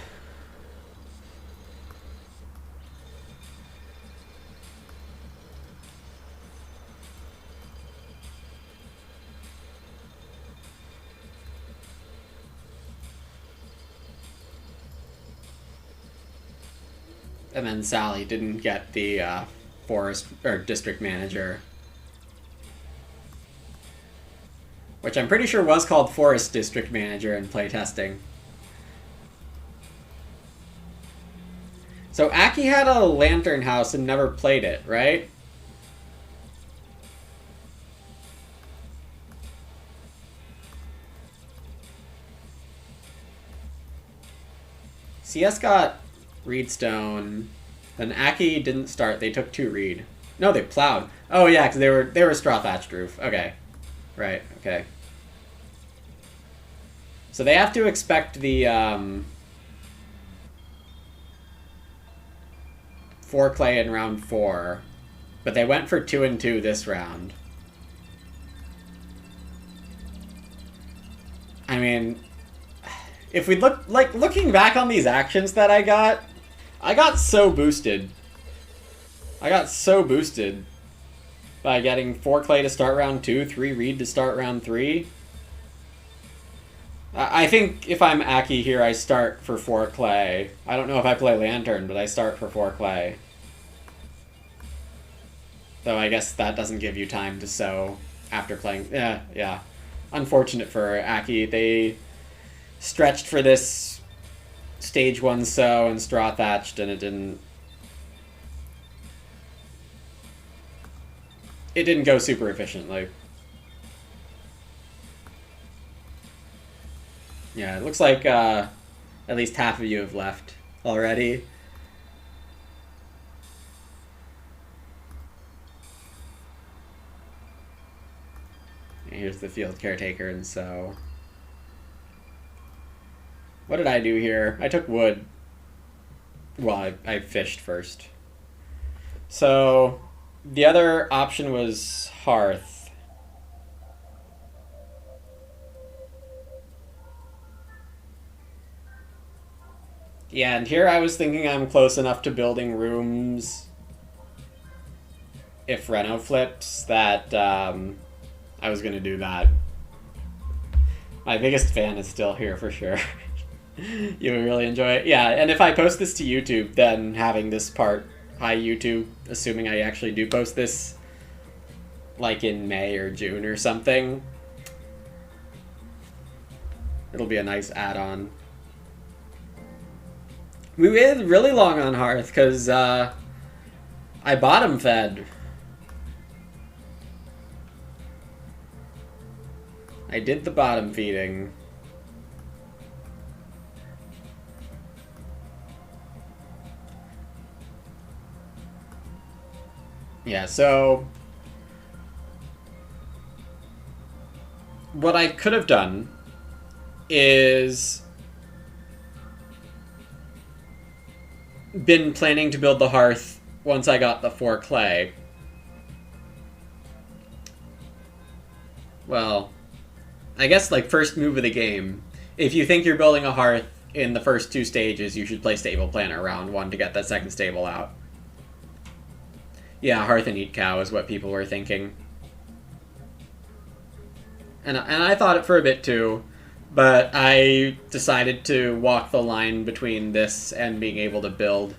A: And then Sally didn't get the forest or district manager, which I'm pretty sure was called forest district manager in playtesting. So Aki had a lantern house and never played it, right? CS got Reedstone. Then Aki didn't start. They took 2 Reed. No, they plowed. Oh yeah, because they were straw thatched roof. Okay, right. Okay. So they have to expect the 4 clay in round 4, but they went for 2 and 2 this round. I mean, if we look looking back on these actions that I got so boosted. I got so boosted by getting 4 clay to start round 2, 3 Reed to start round 3. I think if I'm Aki here, I start for 4 clay. I don't know if I play Lantern, but I start for 4 clay. Though I guess that doesn't give you time to sow after playing. Yeah. Unfortunate for Aki. They stretched for this stage 1 sow and straw thatched, and it didn't go super efficiently. Yeah, it looks like at least half of you have left already. And here's the field caretaker, and so... What did I do here? I took wood. Well, I fished first. So, the other option was hearth. Yeah, and here I was thinking I'm close enough to building rooms if Reno flips that I was going to do that. My biggest fan is still here for sure. You would really enjoy it. Yeah, and if I post this to YouTube, then having this part, hi YouTube, assuming I actually do post this like in May or June or something, it'll be a nice add-on. We waited really long on Hearth because I bottom fed. I did the bottom feeding. Yeah, so what I could have done is been planning to build the hearth once I got the 4 clay. Well, I guess like first move of the game. If you think you're building a hearth in the first 2 stages, you should play stable planner round 1 to get that second stable out. Yeah, hearth and eat cow is what people were thinking. And I thought it for a bit too, but I decided to walk the line between this and being able to build.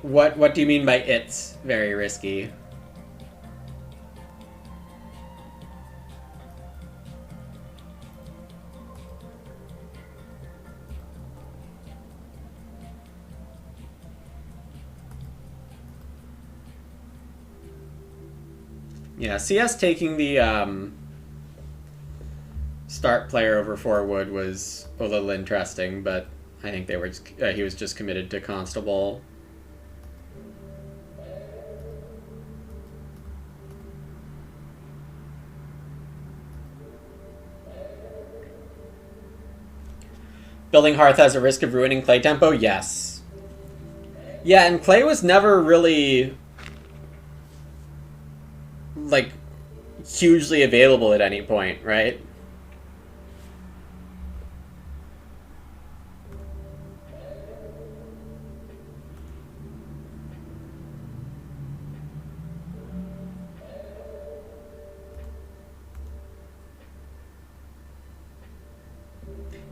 A: What do you mean by it's very risky? Yeah, CS taking the start player over 4 wood was a little interesting, but I think he was just committed to Constable. Building Hearth has a risk of ruining Clay tempo? Yes. Yeah, and Clay was never really, like, hugely available at any point, right?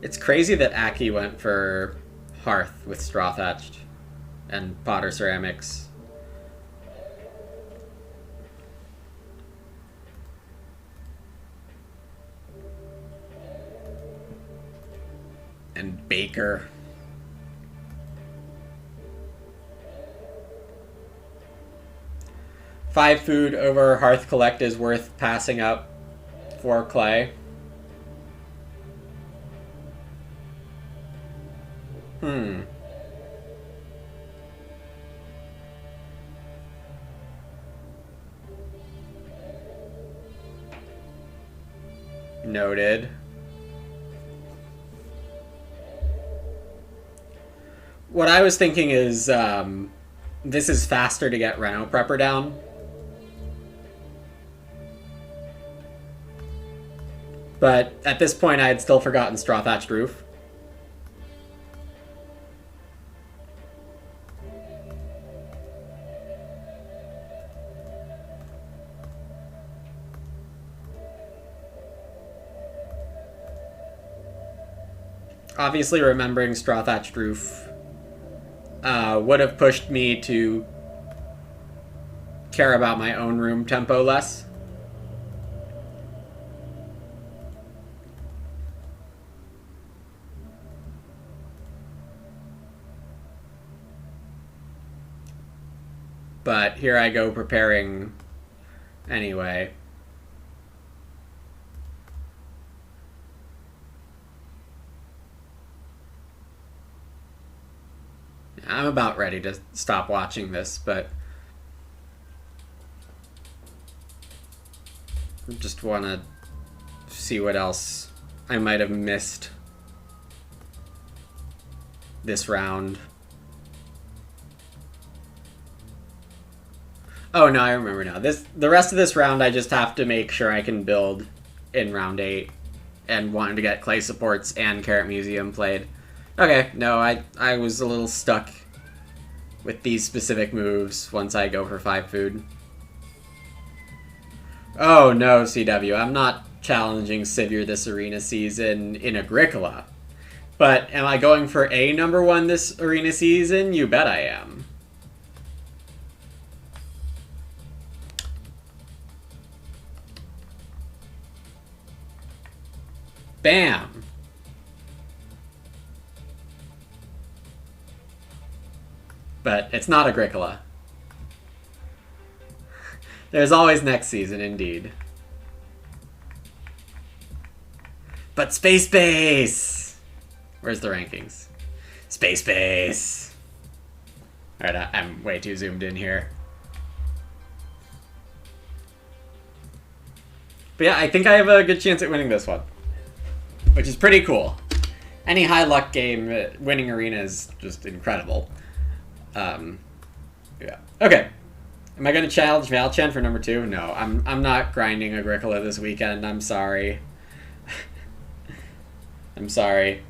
A: It's crazy that Aki went for Hearth with Straw Thatched and Potter Ceramics. And Baker. Five food over Hearth Collect is worth passing up for Clay. Noted. What I was thinking is this is faster to get Reno Prepper down. But at this point I had still forgotten Straw Thatched Roof. Obviously, remembering Straw Thatched Roof would have pushed me to care about my own room tempo less. But here I go preparing anyway. I'm about ready to stop watching this, but I just want to see what else I might have missed this round. Oh no, I remember now. The rest of this round I just have to make sure I can build in round 8 and wanted to get Clay Supports and Carrot Museum played. Okay, no, I was a little stuck with these specific moves once I go for 5 food. Oh no, CW, I'm not challenging Sivir this arena season in Agricola. But am I going for a #1 this arena season? You bet I am. Bam! But it's not Agricola. There's always next season, indeed. But Space Base! Where's the rankings? Space Base! Alright, I'm way too zoomed in here. But yeah, I think I have a good chance at winning this one. Which is pretty cool. Any high luck game, winning arena is just incredible. Yeah. Okay. Am I going to challenge Valchen for #2? No, I'm not grinding Agricola this weekend. I'm sorry. I'm sorry.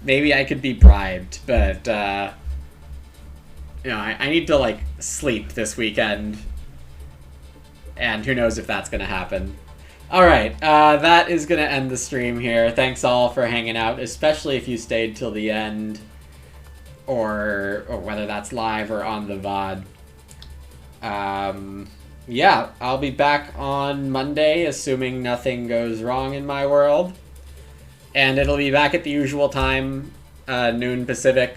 A: Maybe I could be bribed, but, you know, I need to, like, sleep this weekend. And who knows if that's going to happen. Alright, that is going to end the stream here. Thanks all for hanging out, especially if you stayed till the end. Or whether that's live or on the VOD. Yeah, I'll be back on Monday, assuming nothing goes wrong in my world. And it'll be back at the usual time, noon Pacific.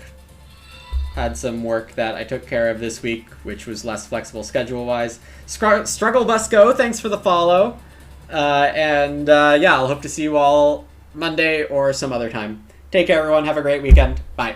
A: had some work that I took care of this week, which was less flexible schedule-wise. Struggle Bus Go, thanks for the follow. Yeah, I'll hope to see you all Monday or some other time. Take care, everyone. Have a great weekend. Bye.